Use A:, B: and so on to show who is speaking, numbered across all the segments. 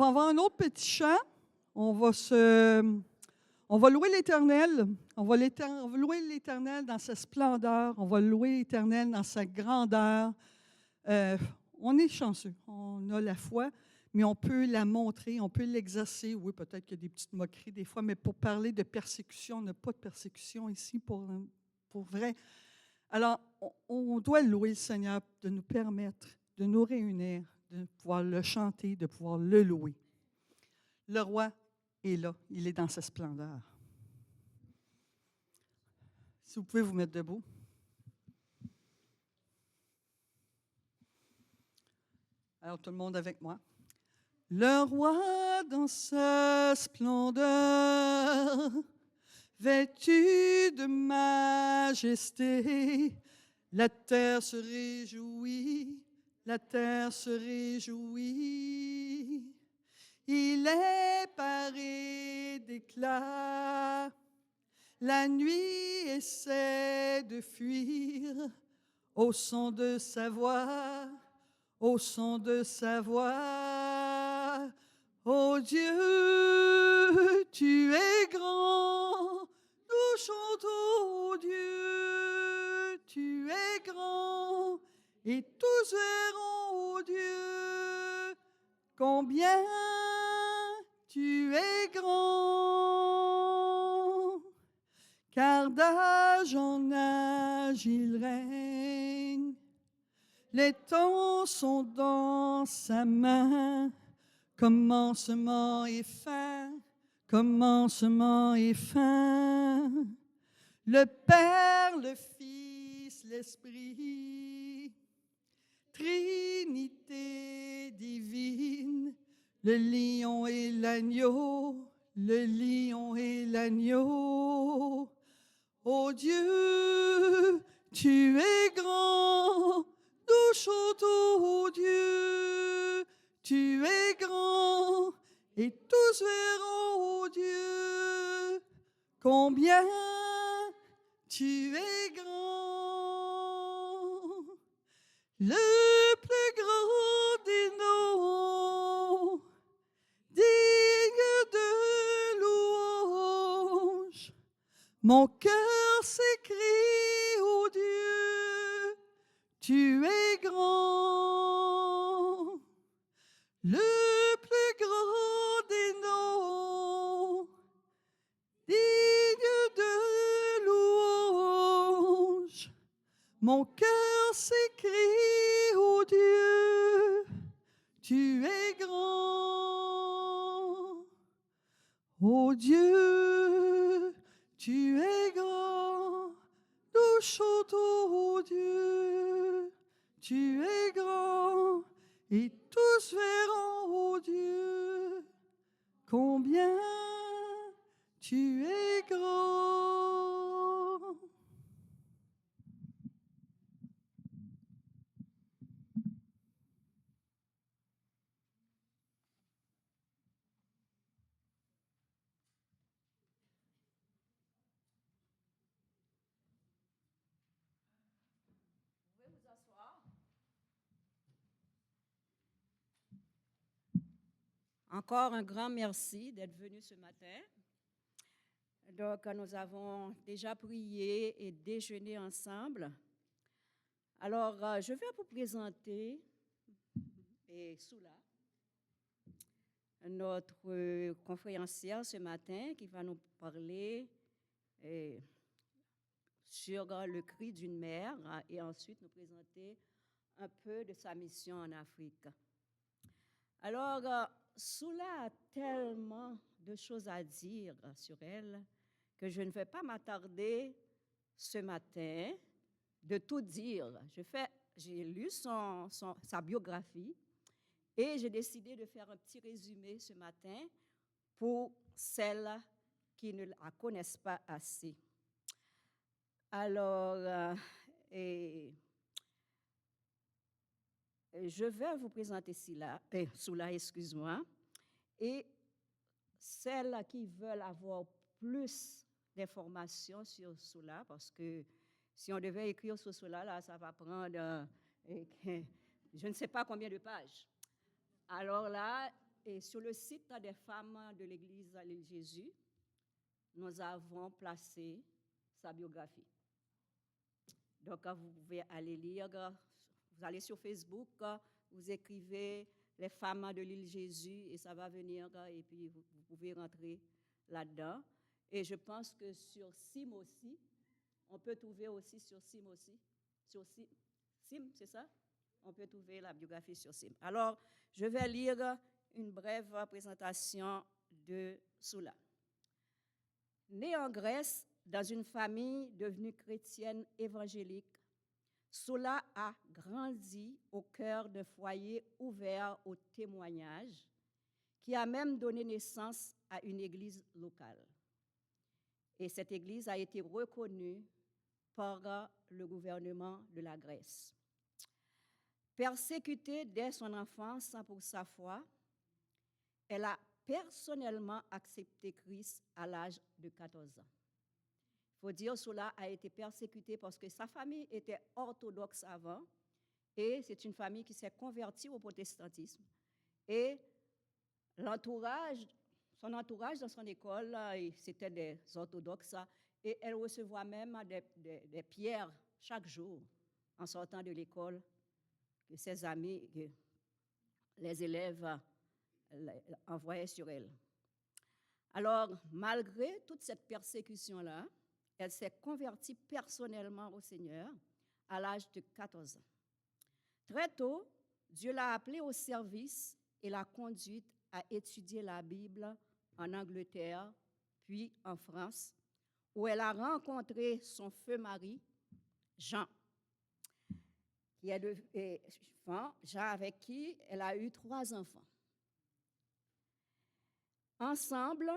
A: On va avoir un autre petit chant. On va louer l'Éternel. On va louer l'Éternel dans sa splendeur. On va louer l'Éternel dans sa grandeur. Euh, on est chanceux. On a la foi, mais on peut la montrer, on peut l'exercer. Oui, peut-être qu'il y a des petites moqueries des fois, mais pour parler de persécution, on n'a pas de persécution ici pour vrai. Alors, on doit louer le Seigneur de nous permettre de nous réunir, de pouvoir le chanter, de pouvoir le louer. Le roi est là, il est dans sa splendeur. Si vous pouvez vous mettre debout. Alors, tout le monde avec moi. Le roi dans sa splendeur, vêtu de majesté, la terre se réjouit, la terre se réjouit. Il est paré d'éclat, la nuit essaie de fuir au son de sa voix, au son de sa voix. Ô Dieu, tu es grand, nous chantons, ô Dieu, tu es grand, et tous verront, ô Dieu, combien tu es grand. Car d'âge en âge il règne, les temps sont dans sa main, commencement et fin, commencement et fin. Le Père, le Fils, l'Esprit, Trinité divine, le lion et l'agneau, le lion et l'agneau. Ô Dieu, tu es grand, nous chantons, ô Dieu, tu es grand, et tous verront, ô Dieu, combien tu es grand. Le plus grand des noms, digne de louange, mon cœur s'écrie, ô Dieu, tu es grand. Le plus grand des noms, digne de louange, mon cœur s'écrie, ô Dieu, tu es grand. Ô Dieu, tu es grand, nous chantons, ô Dieu, tu es grand, et tous verront, ô Dieu, combien tu es grand.
B: Encore un grand merci d'être venu ce matin. Donc, nous avons déjà prié et déjeuné ensemble. Alors, je vais vous présenter Soula, notre conférencière ce matin qui va nous parler sur le cri d'une mère et ensuite nous présenter un peu de sa mission en Afrique. Alors, Soula a tellement de choses à dire sur elle que je ne vais pas m'attarder ce matin de tout dire. J'ai lu sa biographie et j'ai décidé de faire un petit résumé ce matin pour celles qui ne la connaissent pas assez. Alors, je vais vous présenter Soula, excuse-moi, et celles qui veulent avoir plus d'informations sur Soula, parce que si on devait écrire sur Soula, là, ça va prendre je ne sais pas combien de pages. Alors là, et sur le site des femmes de l'Église à l'île Jésus, nous avons placé sa biographie. Donc, vous pouvez aller lire, vous allez sur Facebook, vous écrivez les femmes de l'île Jésus et ça va venir et puis vous pouvez rentrer là-dedans. Et je pense que sur Sim aussi, on peut trouver aussi sur Sim aussi. Sur Sim, c'est ça? On peut trouver la biographie sur Sim. Alors, je vais lire une brève présentation de Soula. Née en Grèce, dans une famille devenue chrétienne évangélique, Soula a grandi au cœur d'un foyer ouvert au témoignage qui a même donné naissance à une église locale. Et cette église a été reconnue par le gouvernement de la Grèce. Persécutée dès son enfance pour sa foi, elle a personnellement accepté Christ à l'âge de 14 ans. Il faut dire que Soula a été persécutée parce que sa famille était orthodoxe avant et c'est une famille qui s'est convertie au protestantisme. Et son entourage dans son école, c'était des orthodoxes et elle recevait même des pierres chaque jour en sortant de l'école que ses amis, que les élèves envoyaient sur elle. Alors, malgré toute cette persécution-là, elle s'est convertie personnellement au Seigneur à l'âge de 14 ans. Très tôt, Dieu l'a appelée au service et l'a conduite à étudier la Bible en Angleterre, puis en France, où elle a rencontré son feu mari, Jean, Jean avec qui elle a eu 3 enfants. Ensemble,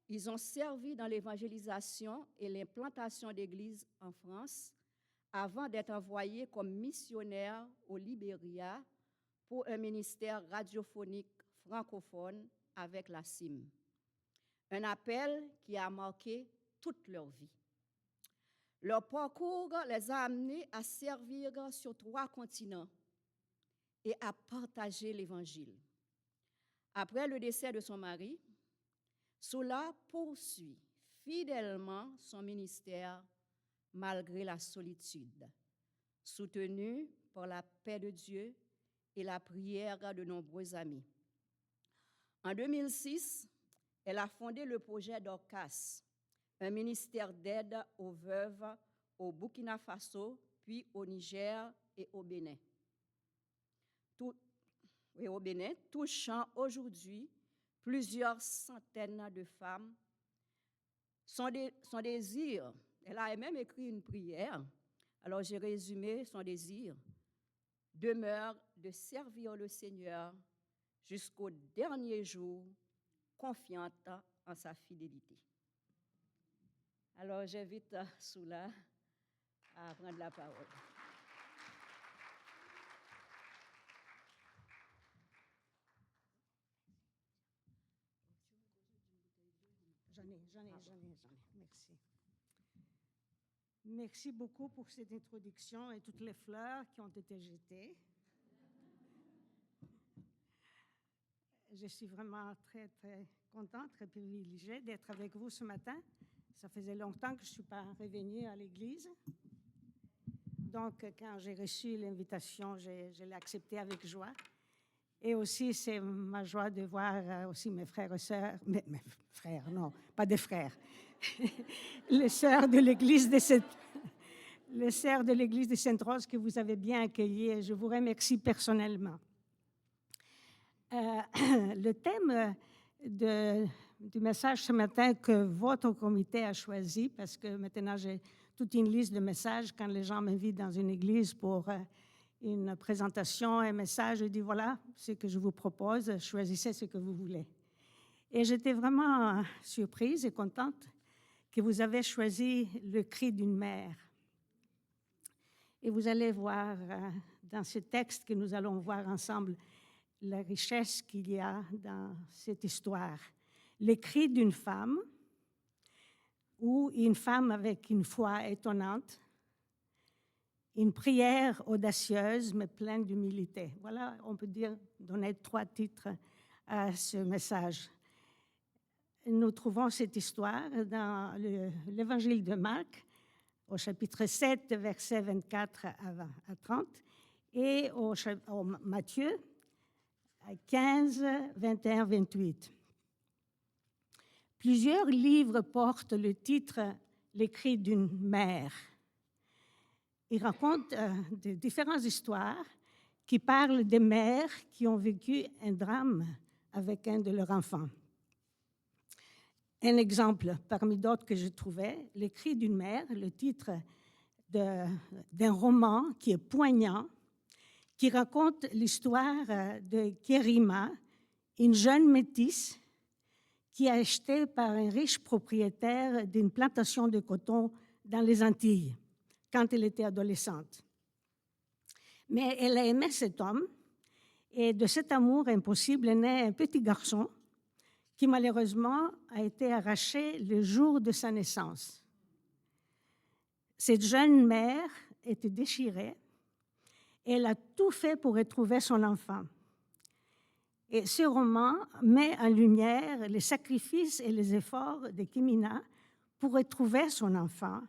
B: ils ont servi dans l'évangélisation et l'implantation d'églises en France avant d'être envoyés comme missionnaires au Libéria pour un ministère radiophonique francophone avec la CIM. Un appel qui a marqué toute leur vie. Leur parcours les a amenés à servir sur 3 continents et à partager l'Évangile. Après le décès de son mari, Soula poursuit fidèlement son ministère malgré la solitude, soutenue par la paix de Dieu et la prière de nombreux amis. En 2006, elle a fondé le projet Dorcas, un ministère d'aide aux veuves au Burkina Faso, puis au Niger et au Bénin. Touchant aujourd'hui plusieurs centaines de femmes. Son désir, elle a même écrit une prière, alors j'ai résumé son désir, demeure de servir le Seigneur jusqu'au dernier jour, confiante en sa fidélité. Alors j'invite Soula à prendre la parole.
C: J'en ai. Merci. Merci beaucoup pour cette introduction et toutes les fleurs qui ont été jetées. Je suis vraiment très, très contente, très privilégiée d'être avec vous ce matin. Ça faisait longtemps que je ne suis pas revenue à l'église. Donc, quand j'ai reçu l'invitation, je l'ai acceptée avec joie. Et aussi, c'est ma joie de voir aussi mes frères et sœurs, mes frères, non, pas des frères, les sœurs de l'église de Sainte-Rose que vous avez bien accueillies. Je vous remercie personnellement. Le thème du message ce matin que votre comité a choisi, parce que maintenant j'ai toute une liste de messages quand les gens m'invitent dans une église pour une présentation, un message, je dis voilà ce que je vous propose, choisissez ce que vous voulez. Et j'étais vraiment surprise et contente que vous avez choisi le cri d'une mère. Et vous allez voir dans ce texte que nous allons voir ensemble la richesse qu'il y a dans cette histoire. Le cri d'une femme ou une femme avec une foi étonnante, une prière audacieuse mais pleine d'humilité. Voilà, on peut dire, donner 3 titres à ce message. Nous trouvons cette histoire dans l'Évangile de Marc, au chapitre 7, versets 24 à 30, et au Matthieu 15, 21, 28. Plusieurs livres portent le titre « Les cris d'une mère ». Ils racontent de différentes histoires qui parlent des mères qui ont vécu un drame avec un de leurs enfants. Un exemple parmi d'autres que je trouvais, « Les cris d'une mère », le titre d'un roman qui est poignant, qui raconte l'histoire de Kerima, une jeune métisse qui est achetée par un riche propriétaire d'une plantation de coton dans les Antilles quand elle était adolescente. Mais elle a aimé cet homme et de cet amour impossible est né un petit garçon qui malheureusement a été arraché le jour de sa naissance. Cette jeune mère était déchirée et elle a tout fait pour retrouver son enfant. Et ce roman met en lumière les sacrifices et les efforts de Kimina pour retrouver son enfant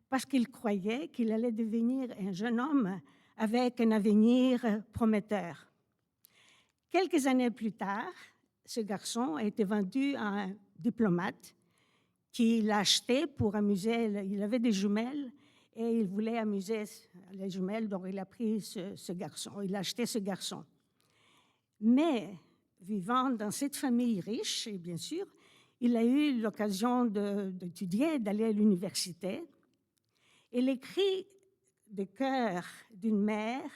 C: parce qu'il croyait qu'il allait devenir un jeune homme avec un avenir prometteur. Quelques années plus tard, ce garçon a été vendu à un diplomate qui l'a acheté pour amuser. Il avait des jumelles et il voulait amuser les jumelles, donc il a pris ce garçon, il a acheté ce garçon. Mais vivant dans cette famille riche, et bien sûr, il a eu l'occasion d'étudier, d'aller à l'université. Et les cris de cœur d'une mère,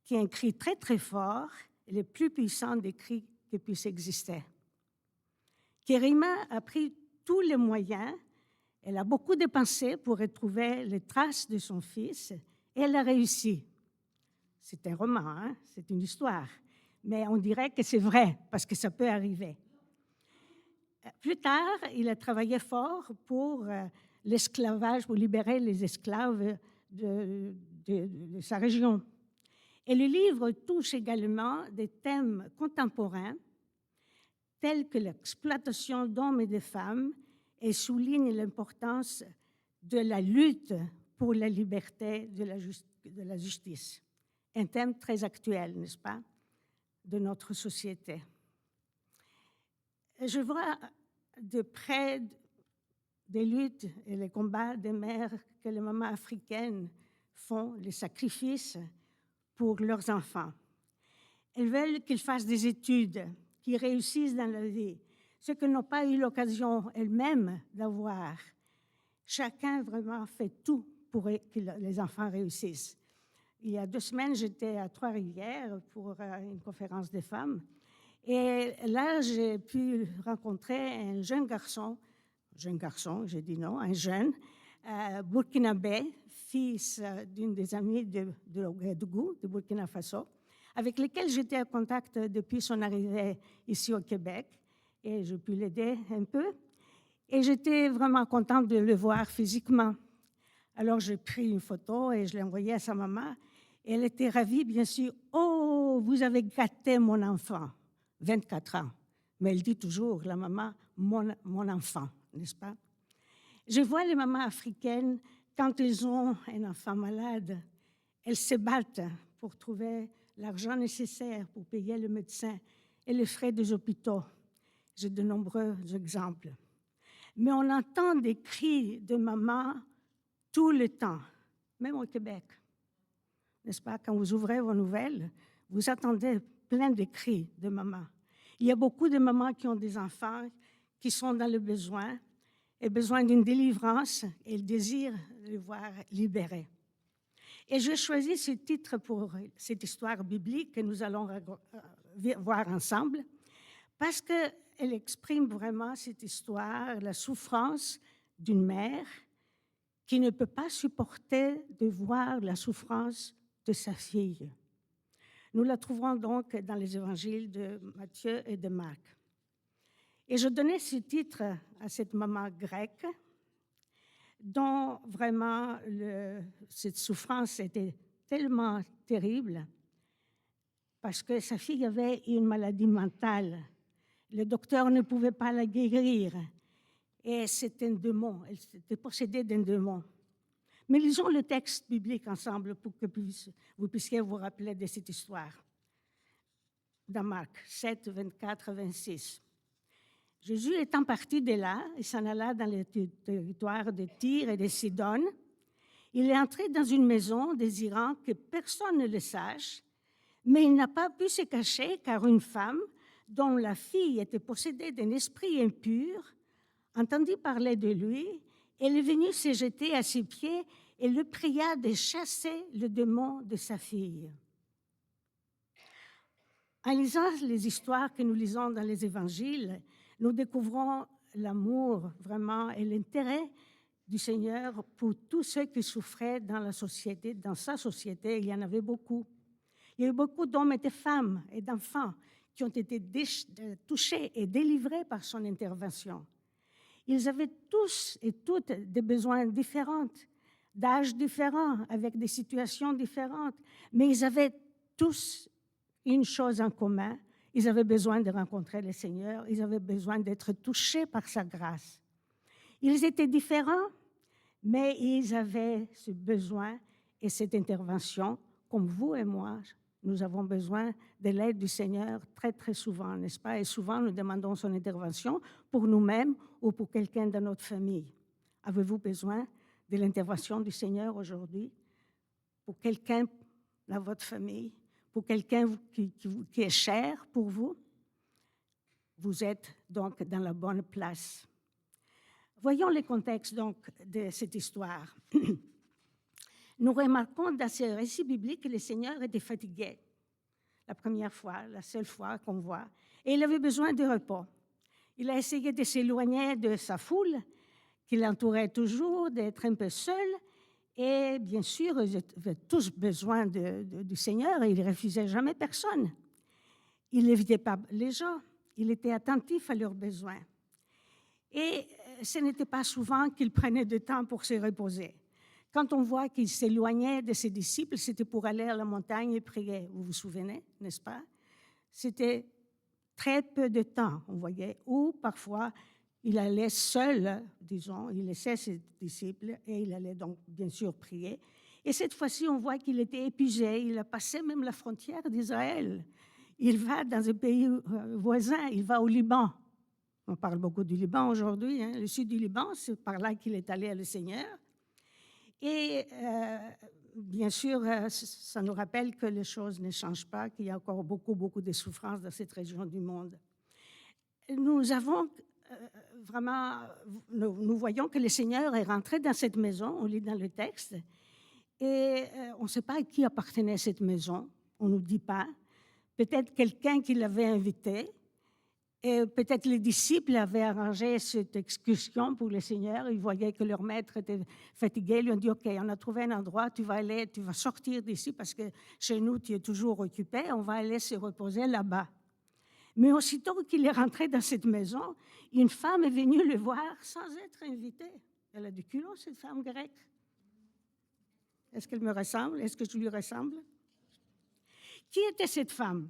C: qui est un cri très très fort, le plus puissant des cris qui puissent exister. Kerima a pris tous les moyens, elle a beaucoup dépensé pour retrouver les traces de son fils et elle a réussi. C'est un roman, hein? C'est une histoire, mais on dirait que c'est vrai parce que ça peut arriver. Plus tard, il a travaillé fort pour l'esclavage, pour libérer les esclaves de sa région. Et le livre touche également des thèmes contemporains tels que l'exploitation d'hommes et de femmes et souligne l'importance de la lutte pour la liberté de la justice. Un thème très actuel, n'est-ce pas, de notre société. Je vois de près des luttes et les combats des mères que les mamans africaines font, les sacrifices pour leurs enfants. Elles veulent qu'ils fassent des études, qu'ils réussissent dans la vie, ce qu'elles n'ont pas eu l'occasion elles-mêmes d'avoir. Chacun vraiment fait tout pour que les enfants réussissent. Il y a 2 semaines, j'étais à Trois-Rivières pour une conférence des femmes. Et là, j'ai pu rencontrer un jeune garçon, j'ai dit non, un jeune, burkinabé, fils d'une des amies de Ouagadougou, de Burkina Faso, avec lequel j'étais en contact depuis son arrivée ici au Québec. Et j'ai pu l'aider un peu. Et j'étais vraiment contente de le voir physiquement. Alors, j'ai pris une photo et je l'ai envoyée à sa maman. Et elle était ravie, bien sûr. « Oh, vous avez gâté mon enfant. » 24 ans. Mais elle dit toujours, la maman, mon enfant, n'est-ce pas? Je vois les mamans africaines, quand elles ont un enfant malade, elles se battent pour trouver l'argent nécessaire pour payer le médecin et les frais des hôpitaux. J'ai de nombreux exemples. Mais on entend des cris de mamans tout le temps, même au Québec. N'est-ce pas? Quand vous ouvrez vos nouvelles, vous attendez plein de cris de mamans. Il y a beaucoup de mamans qui ont des enfants qui sont dans le besoin et besoin d'une délivrance et le désir de les voir libérés. Et j'ai choisi ce titre pour cette histoire biblique que nous allons voir ensemble parce qu'elle exprime vraiment cette histoire, la souffrance d'une mère qui ne peut pas supporter de voir la souffrance de sa fille. Nous la trouvons donc dans les évangiles de Matthieu et de Marc. Et je donnais ce titre à cette maman grecque dont vraiment cette souffrance était tellement terrible parce que sa fille avait une maladie mentale. Le docteur ne pouvait pas la guérir. Et c'était un démon, elle était possédée d'un démon. Mais lisons le texte biblique ensemble pour que vous puissiez vous rappeler de cette histoire. Dans Marc 7, 24, 26. Jésus étant parti de là, il s'en alla dans le territoire de Tyr et de Sidon. Il est entré dans une maison désirant que personne ne le sache, mais il n'a pas pu se cacher car une femme, dont la fille était possédée d'un esprit impur, entendit parler de lui. Elle est venue se jeter à ses pieds et le pria de chasser le démon de sa fille. En lisant les histoires que nous lisons dans les évangiles, nous découvrons l'amour vraiment et l'intérêt du Seigneur pour tous ceux qui souffraient dans la société. Dans sa société, il y en avait beaucoup. Il y a eu beaucoup d'hommes et de femmes et d'enfants qui ont été touchés et délivrés par son intervention. Ils avaient tous et toutes des besoins différents, d'âges différents, avec des situations différentes, mais ils avaient tous une chose en commun, ils avaient besoin de rencontrer le Seigneur, ils avaient besoin d'être touchés par sa grâce. Ils étaient différents, mais ils avaient ce besoin et cette intervention, comme vous et moi, nous avons besoin de l'aide du Seigneur très, très souvent, n'est-ce pas? Et souvent, nous demandons son intervention pour nous-mêmes ou pour quelqu'un de notre famille. Avez-vous besoin de l'intervention du Seigneur aujourd'hui? Pour quelqu'un dans votre famille? Pour quelqu'un qui est cher pour vous? Vous êtes donc dans la bonne place. Voyons le contexte donc de cette histoire. Nous remarquons dans ce récit biblique que le Seigneur était fatigué. La première fois, la seule fois qu'on voit. Et il avait besoin de repos. Il a essayé de s'éloigner de sa foule, qui l'entourait toujours, d'être un peu seul. Et bien sûr, ils avaient tous besoin du Seigneur et il ne refusait jamais personne. Il n'évitait pas les gens. Il était attentif à leurs besoins. Et ce n'était pas souvent qu'il prenait du temps pour se reposer. Quand on voit qu'il s'éloignait de ses disciples, c'était pour aller à la montagne et prier. Vous vous souvenez, n'est-ce pas? C'était très peu de temps, on voyait, ou parfois il allait seul, disons, il laissait ses disciples et il allait donc bien sûr prier. Et cette fois-ci, on voit qu'il était épuisé, il a passé même la frontière d'Israël. Il va dans un pays voisin, il va au Liban. On parle beaucoup du Liban aujourd'hui, hein. Le sud du Liban, c'est par là qu'il est allé à le Seigneur. Et bien sûr, ça nous rappelle que les choses ne changent pas, qu'il y a encore beaucoup de souffrances dans cette région du monde. Nous avons vraiment, nous voyons que le Seigneur est rentré dans cette maison, on lit dans le texte, et on ne sait pas à qui appartenait cette maison, on ne nous dit pas. Peut-être quelqu'un qui l'avait invité, et peut-être les disciples avaient arrangé cette excursion pour le Seigneur. Ils voyaient que leur maître était fatigué. Ils lui ont dit, OK, on a trouvé un endroit, tu vas sortir d'ici parce que chez nous, tu es toujours occupé. On va aller se reposer là-bas. Mais aussitôt qu'il est rentré dans cette maison, une femme est venue le voir sans être invitée. Elle a du culot, cette femme grecque. Est-ce qu'elle me ressemble? Est-ce que je lui ressemble? Qui était cette femme?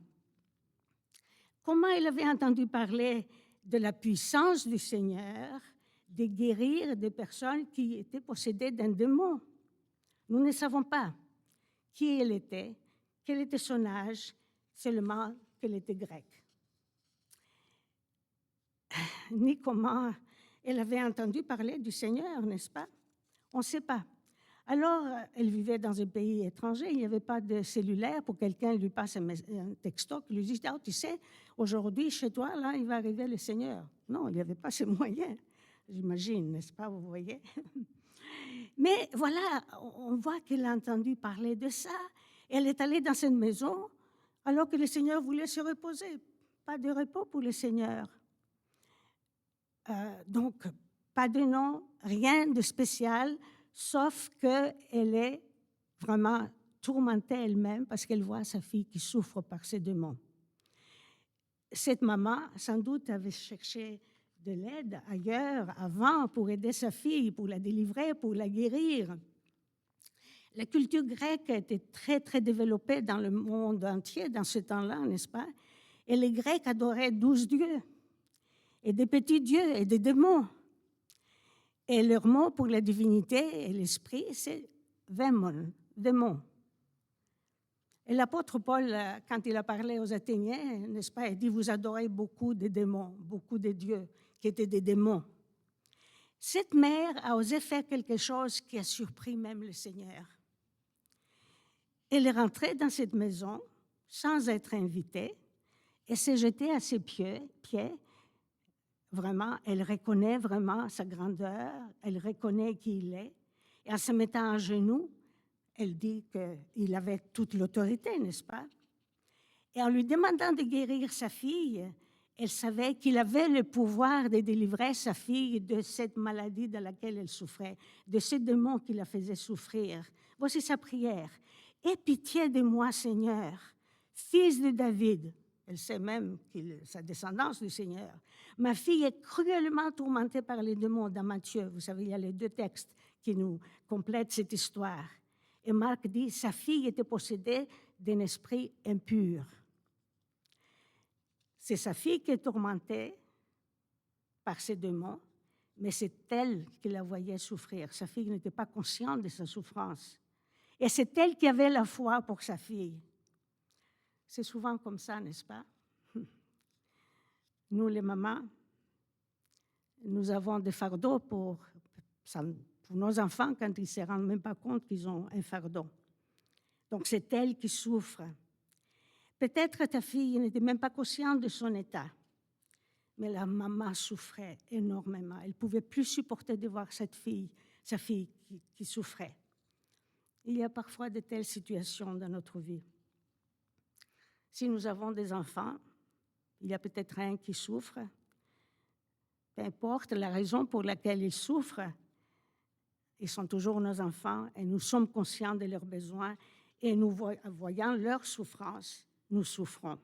C: Comment elle avait entendu parler de la puissance du Seigneur de guérir des personnes qui étaient possédées d'un démon? Nous ne savons pas qui elle était, quel était son âge, seulement qu'elle était grecque. Ni comment elle avait entendu parler du Seigneur, n'est-ce pas? On ne sait pas. Alors, elle vivait dans un pays étranger, il n'y avait pas de cellulaire pour quelqu'un lui passe un texto qui lui dit « Ah, tu sais, aujourd'hui, chez toi, là, il va arriver le Seigneur. » Non, il n'y avait pas ces moyens, j'imagine, n'est-ce pas, vous voyez? Mais voilà, on voit qu'elle a entendu parler de ça. Elle est allée dans cette maison alors que le Seigneur voulait se reposer. Pas de repos pour le Seigneur. Donc, pas de nom, rien de spécial, sauf qu'elle est vraiment tourmentée elle-même parce qu'elle voit sa fille qui souffre par ces démons. Cette maman, sans doute, avait cherché de l'aide ailleurs, avant, pour aider sa fille, pour la délivrer, pour la guérir. La culture grecque était très, très développée dans le monde entier dans ce temps-là, n'est-ce pas? Et les Grecs adoraient 12 dieux, et des petits dieux et des démons. Et leur mot pour la divinité et l'esprit, c'est démon. Et l'apôtre Paul, quand il a parlé aux Athéniens, n'est-ce pas, il dit, vous adorez beaucoup de démons, beaucoup de dieux qui étaient des démons. Cette mère a osé faire quelque chose qui a surpris même le Seigneur. Elle est rentrée dans cette maison sans être invitée et s'est jetée à ses pieds. Vraiment, elle reconnaît vraiment sa grandeur, elle reconnaît qui il est. Et en se mettant à genoux, elle dit qu'il avait toute l'autorité, n'est-ce pas? Et en lui demandant de guérir sa fille, elle savait qu'il avait le pouvoir de délivrer sa fille de cette maladie de laquelle elle souffrait, de ce démon qui la faisait souffrir. Voici sa prière. « Aie pitié de moi, Seigneur, fils de David. » Elle sait même sa descendance du Seigneur. « Ma fille est cruellement tourmentée par les démons. » Dans Matthieu, vous savez, il y a les 2 textes qui nous complètent cette histoire. Et Marc dit, sa fille était possédée d'un esprit impur. C'est sa fille qui est tourmentée par ces démons, mais c'est elle qui la voyait souffrir. Sa fille n'était pas consciente de sa souffrance. Et c'est elle qui avait la foi pour sa fille. C'est souvent comme ça, n'est-ce pas? Nous, les mamans, nous avons des fardeaux pour nos enfants quand ils ne se rendent même pas compte qu'ils ont un fardeau. Donc, c'est elle qui souffre. Peut-être ta fille n'était même pas consciente de son état, mais la maman souffrait énormément. Elle ne pouvait plus supporter de voir sa fille qui souffrait. Il y a parfois de telles situations dans notre vie. Si nous avons des enfants, il y a peut-être un qui souffre. Peu importe la raison pour laquelle ils souffrent, ils sont toujours nos enfants et nous sommes conscients de leurs besoins et nous voyant leur souffrance, nous souffrons.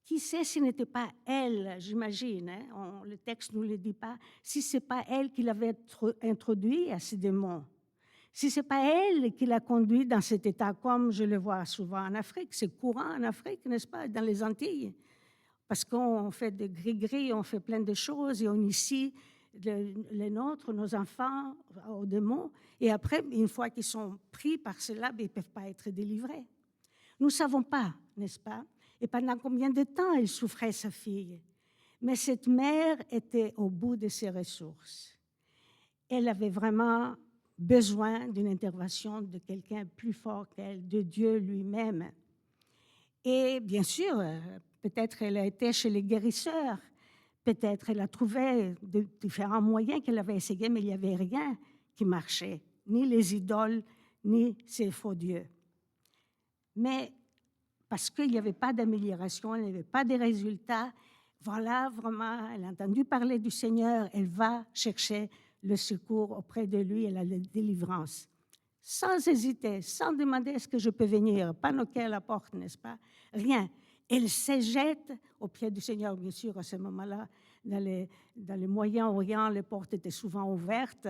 C: Qui sait si ce n'était pas elle, j'imagine, hein, le texte ne nous le dit pas, si ce n'est pas elle qui l'avait introduit à ces démons, si ce n'est pas elle qui l'a conduit dans cet état, comme je le vois souvent en Afrique, c'est courant en Afrique, n'est-ce pas, dans les Antilles, parce qu'on fait des gris-gris, on fait plein de choses et on initie les nôtres, nos enfants aux démons, et après, une fois qu'ils sont pris par cela, ils ne peuvent pas être délivrés. Nous ne savons pas, n'est-ce pas? Et pendant combien de temps elle souffrait, sa fille? Mais cette mère était au bout de ses ressources. Elle avait vraiment besoin d'une intervention de quelqu'un plus fort qu'elle, de Dieu lui-même. Et bien sûr, peut-être elle a été chez les guérisseurs, peut-être elle a trouvé de différents moyens qu'elle avait essayé, mais il n'y avait rien qui marchait, ni les idoles, ni ces faux dieux. Mais parce qu'il n'y avait pas d'amélioration, il n'y avait pas de résultats, voilà, vraiment, elle a entendu parler du Seigneur, elle va chercher le secours auprès de lui et la délivrance. Sans hésiter, sans demander est-ce que je peux venir, pas knocker à la porte, n'est-ce pas? Rien. Elle se jette aux pieds du Seigneur, bien sûr, à ce moment-là. Dans le Moyen-Orient, les portes étaient souvent ouvertes,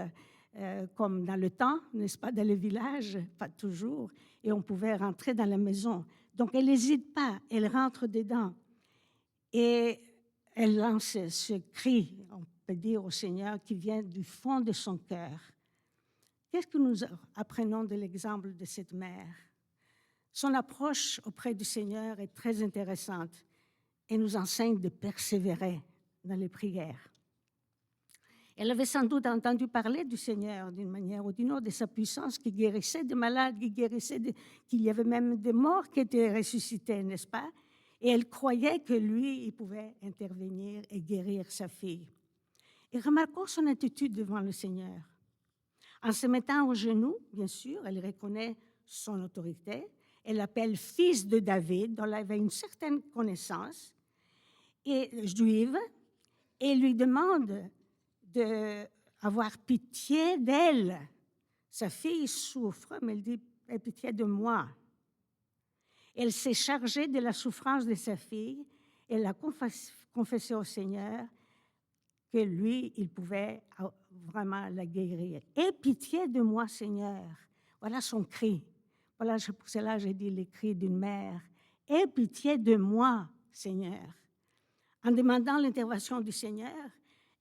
C: comme dans le temps, n'est-ce pas, dans les villages, pas toujours, et on pouvait rentrer dans la maison. Donc, elle n'hésite pas, elle rentre dedans. Et elle lance ce cri, on peut dire au Seigneur, qui vient du fond de son cœur. Qu'est-ce que nous apprenons de l'exemple de cette mère? Son approche auprès du Seigneur est très intéressante et nous enseigne de persévérer dans les prières. Elle avait sans doute entendu parler du Seigneur d'une manière ou d'une autre, de sa puissance qui guérissait des malades, qu'il y avait même des morts qui étaient ressuscités, n'est-ce pas? Et elle croyait que lui, il pouvait intervenir et guérir sa fille. Et remarquons son attitude devant le Seigneur. En se mettant aux genoux, bien sûr, elle reconnaît son autorité. Elle l'appelle fils de David, dont elle avait une certaine connaissance, et juive, et lui demande d'avoir pitié d'elle. Sa fille souffre, mais elle dit « aie pitié de moi ». Elle s'est chargée de la souffrance de sa fille. Elle a confessé au Seigneur que lui, il pouvait vraiment la guérir. « Aie pitié de moi, Seigneur, Voilà son cri. Voilà, pour cela, j'ai dit le cri d'une mère. « Aie pitié de moi, Seigneur. » En demandant l'intervention du Seigneur,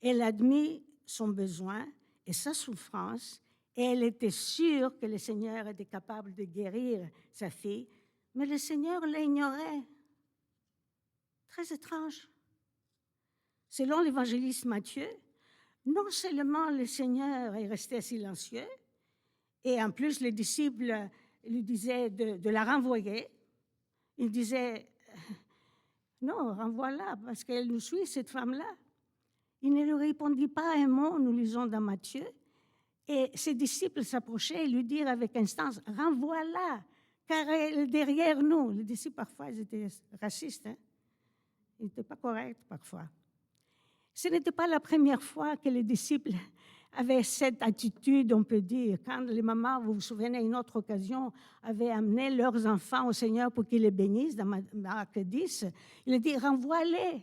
C: elle admit son besoin et sa souffrance, et elle était sûre que le Seigneur était capable de guérir sa fille, mais le Seigneur l'ignorait. Très étrange. Selon l'évangéliste Matthieu, non seulement le Seigneur est resté silencieux, et en plus les disciples lui disaient de la renvoyer. Ils disaient, non, renvoie-la, parce qu'elle nous suit, cette femme-là. Il ne lui répondit pas un mot, nous lisons dans Matthieu, et ses disciples s'approchaient et lui dirent avec instance, renvoie-la, car elle est derrière nous. Les disciples, parfois, ils étaient racistes, hein? Ils n'étaient pas corrects, parfois. Ce n'était pas la première fois que les disciples avaient cette attitude, on peut dire. Quand les mamans, vous vous souvenez, à une autre occasion, avaient amené leurs enfants au Seigneur pour qu'ils les bénissent, dans Marc 10, il a dit, renvoie-les,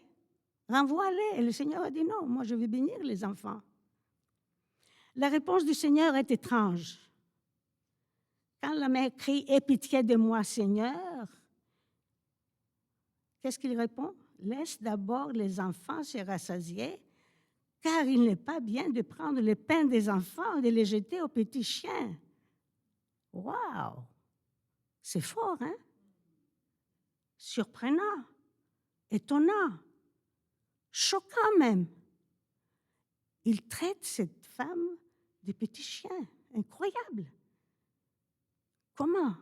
C: renvoie-les. Et le Seigneur a dit, non, moi je vais bénir les enfants. La réponse du Seigneur est étrange. Quand la mère crie, aie pitié de moi, Seigneur, qu'est-ce qu'il répond? Laisse d'abord les enfants se rassasier, car il n'est pas bien de prendre le pain des enfants et de les jeter aux petits chiens. Wow! C'est fort, hein? Surprenant, étonnant, choquant même. Il traite cette femme de petits chiens. Incroyable. Comment?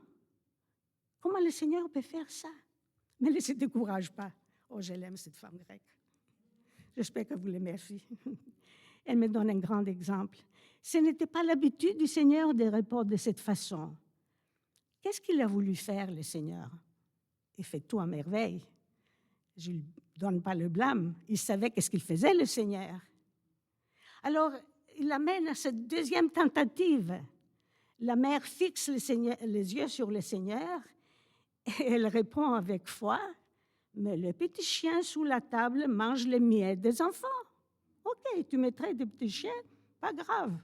C: Comment le Seigneur peut faire ça? Mais ne se décourage pas. Oh, je l'aime, cette femme grecque. J'espère que vous l'aimez aussi. Elle me donne un grand exemple. Ce n'était pas l'habitude du Seigneur de répondre de cette façon. Qu'est-ce qu'il a voulu faire, le Seigneur? Il fait tout à merveille. Je ne lui donne pas le blâme. Il savait qu'est-ce qu'il faisait, le Seigneur. Alors, il l'amène à cette deuxième tentative. La mère fixe les yeux sur le Seigneur et elle répond avec foi, « Mais le petit chien sous la table mange les miettes des enfants. OK, tu mettrais des petits chiens, pas grave.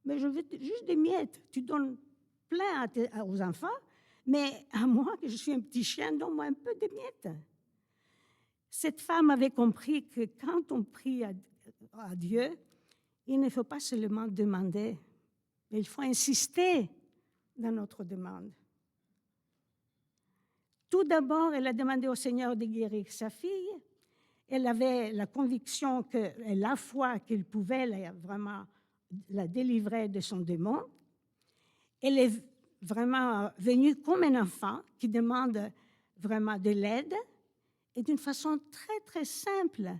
C: Mais je veux juste des miettes. Tu donnes plein aux enfants, mais à moi, que je suis un petit chien, donne-moi un peu de miettes. » Cette femme avait compris que quand on prie à Dieu, il ne faut pas seulement demander, mais il faut insister dans notre demande. Tout d'abord, elle a demandé au Seigneur de guérir sa fille. Elle avait la conviction et la foi qu'il pouvait vraiment la délivrer de son démon. Elle est vraiment venue comme un enfant qui demande vraiment de l'aide et d'une façon très, très simple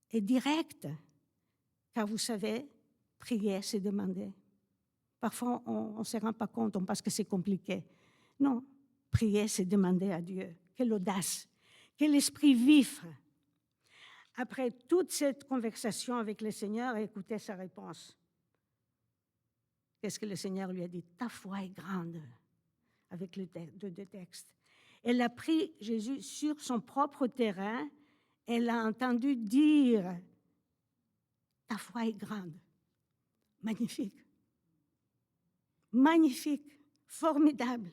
C: et directe. Car vous savez, prier, c'est demander. Parfois, on ne se rend pas compte, on pense que c'est compliqué. Non, prier, c'est demander à Dieu. Quelle audace, quel esprit vif. Après toute cette conversation avec le Seigneur, écoutez sa réponse. Qu'est-ce que le Seigneur lui a dit? Ta foi est grande, avec les deux textes. Elle a pris Jésus sur son propre terrain. Elle a entendu dire, ta foi est grande. Magnifique. Magnifique, formidable.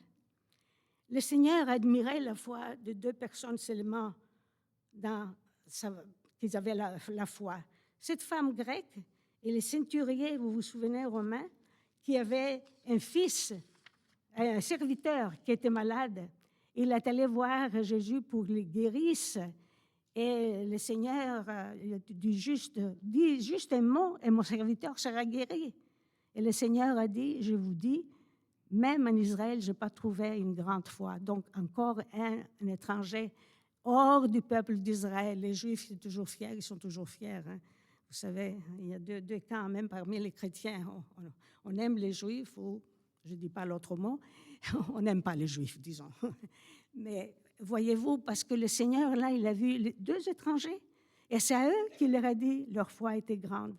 C: Le Seigneur admirait la foi de deux personnes seulement qui avaient la foi. Cette femme grecque et le centurier, vous vous souvenez, romain, qui avait un fils, un serviteur qui était malade. Il est allé voir Jésus pour le guérir. Et le Seigneur dit juste un mot et mon serviteur sera guéri. Et le Seigneur a dit, je vous dis, même en Israël, je n'ai pas trouvé une grande foi. Donc, encore un étranger hors du peuple d'Israël. Les Juifs sont toujours fiers, ils sont toujours fiers. Hein. Vous savez, il y a deux camps, même parmi les chrétiens. On aime les Juifs, ou, je ne dis pas l'autre mot, on n'aime pas les Juifs, disons. Mais voyez-vous, parce que le Seigneur, là, il a vu les deux étrangers, et c'est à eux qu'il leur a dit, leur foi était grande.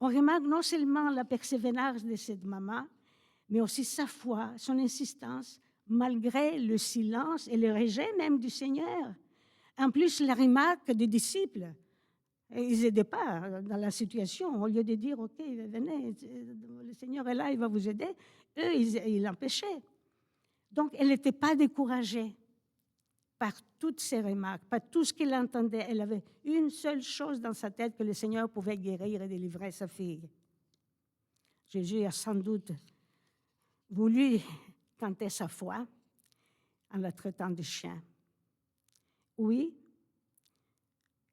C: On remarque non seulement la persévérance de cette maman, mais aussi sa foi, son insistance, malgré le silence et le rejet même du Seigneur. En plus, la remarque des disciples. Et ils n'aidaient pas dans la situation. Au lieu de dire, OK, venez, le Seigneur est là, il va vous aider, eux, ils l'empêchaient. Donc, elle n'était pas découragée par toutes ces remarques, par tout ce qu'elle entendait. Elle avait une seule chose dans sa tête, que le Seigneur pouvait guérir et délivrer sa fille. Jésus a sans doute voulu tenter sa foi en la traitant de chien. Oui,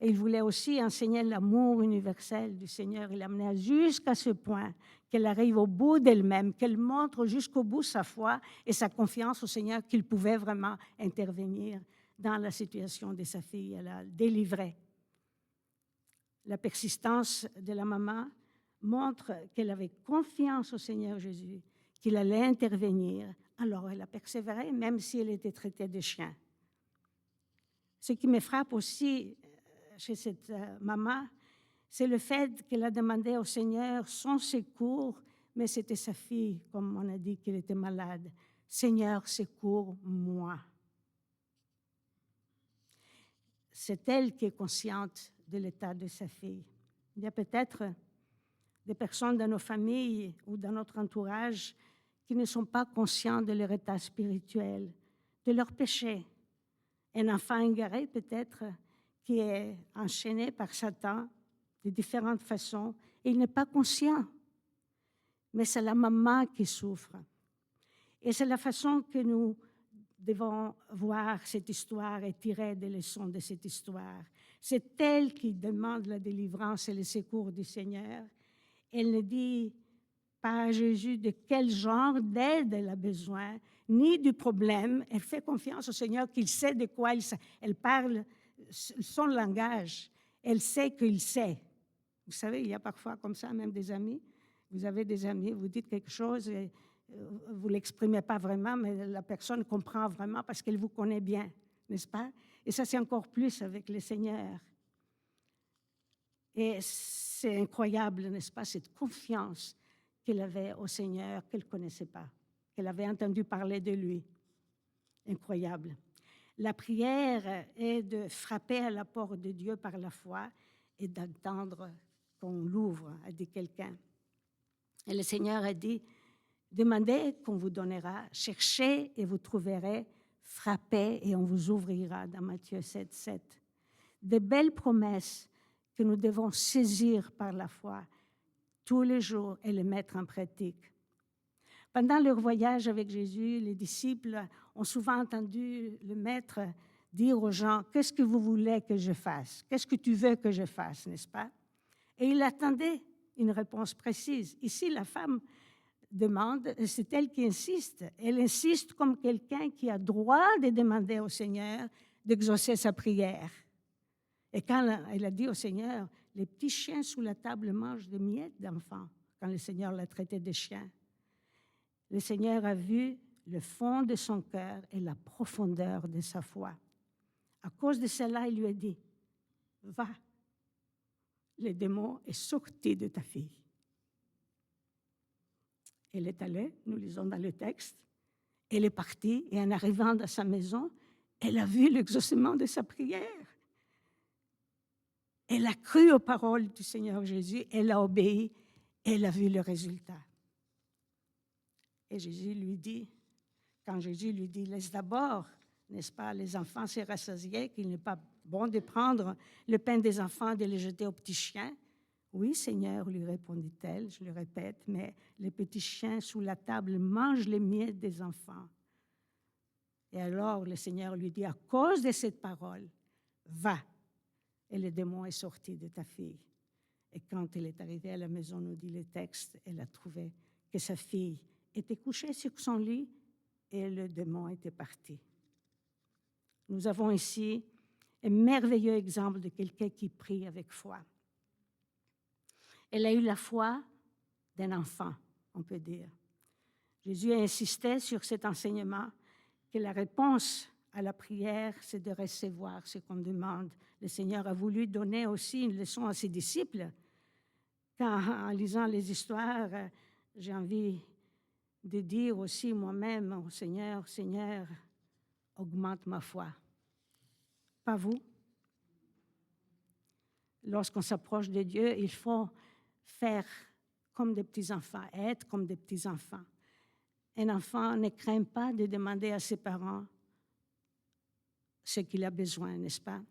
C: et il voulait aussi enseigner l'amour universel du Seigneur. Il l'amenait jusqu'à ce point qu'elle arrive au bout d'elle-même, qu'elle montre jusqu'au bout sa foi et sa confiance au Seigneur qu'il pouvait vraiment intervenir dans la situation de sa fille. Elle a délivré. La persistance de la maman montre qu'elle avait confiance au Seigneur Jésus, qu'il allait intervenir. Alors elle a persévéré, même si elle était traitée de chien. Ce qui me frappe aussi chez cette maman, c'est le fait qu'elle a demandé au Seigneur son secours, mais c'était sa fille, comme on a dit qu'elle était malade. Seigneur, secours-moi. C'est elle qui est consciente de l'état de sa fille. Il y a peut-être des personnes dans nos familles ou dans notre entourage qui ne sont pas conscients de leur état spirituel, de leur péché. Un enfant égaré peut-être qui est enchaîné par Satan de différentes façons et il n'est pas conscient. Mais c'est la maman qui souffre. Et c'est la façon que nous devons voir cette histoire et tirer des leçons de cette histoire. C'est elle qui demande la délivrance et le secours du Seigneur. Elle ne dit pas à Jésus de quel genre d'aide elle a besoin, ni du problème. Elle fait confiance au Seigneur qu'il sait de quoi elle parle son langage. Elle sait qu'il sait. Vous savez, il y a parfois comme ça, même des amis. Vous avez des amis, vous dites quelque chose et vous ne l'exprimez pas vraiment, mais la personne comprend vraiment parce qu'elle vous connaît bien, n'est-ce pas? Et ça, c'est encore plus avec le Seigneur. Et c'est incroyable, n'est-ce pas, cette confiance qu'elle avait au Seigneur, qu'elle ne connaissait pas, qu'elle avait entendu parler de lui. Incroyable. La prière est de frapper à la porte de Dieu par la foi et d'attendre qu'on l'ouvre, a dit quelqu'un. Et le Seigneur a dit, demandez qu'on vous donnera, cherchez et vous trouverez, frappez et on vous ouvrira, dans Matthieu 7, 7. De belles promesses que nous devons saisir par la foi tous les jours et les mettre en pratique. Pendant leur voyage avec Jésus, les disciples ont souvent entendu le Maître dire aux gens, « Qu'est-ce que vous voulez que je fasse? Qu'est-ce que tu veux que je fasse, n'est-ce pas? » Et ils attendaient une réponse précise. Ici, la femme demande, c'est elle qui insiste. Elle insiste comme quelqu'un qui a droit de demander au Seigneur d'exaucer sa prière. Et quand elle a dit au Seigneur, « Les petits chiens sous la table mangent des miettes d'enfants », quand le Seigneur l'a traité de chien, le Seigneur a vu le fond de son cœur et la profondeur de sa foi. À cause de cela, il lui a dit, « Va, le démon est sorti de ta fille. » Elle est allée, nous lisons dans le texte, elle est partie et en arrivant dans sa maison, elle a vu l'exaucement de sa prière. Elle a cru aux paroles du Seigneur Jésus, elle a obéi, elle a vu le résultat. Et Jésus lui dit, quand Jésus lui dit, laisse d'abord, n'est-ce pas, les enfants se rassasier, qu'il n'est pas bon de prendre le pain des enfants et de le jeter aux petits chiens. Oui, Seigneur, lui répondit-elle, je le répète, mais les petits chiens sous la table mangent les miettes des enfants. Et alors le Seigneur lui dit, à cause de cette parole, va, et le démon est sorti de ta fille. Et quand elle est arrivée à la maison, nous dit le texte, elle a trouvé que sa fille était couchée sur son lit et le démon était parti. Nous avons ici un merveilleux exemple de quelqu'un qui prie avec foi. Elle a eu la foi d'un enfant, on peut dire. Jésus a insisté sur cet enseignement que la réponse à la prière, c'est de recevoir ce qu'on demande. Le Seigneur a voulu donner aussi une leçon à ses disciples. Quand, en lisant les histoires, j'ai envie de dire aussi moi-même au Seigneur, « Seigneur, augmente ma foi. » Pas vous? lorsqu'on s'approche de Dieu, il faut faire comme des petits-enfants, être comme des petits-enfants. Un enfant ne craint pas de demander à ses parents ce qu'il a besoin, n'est-ce pas?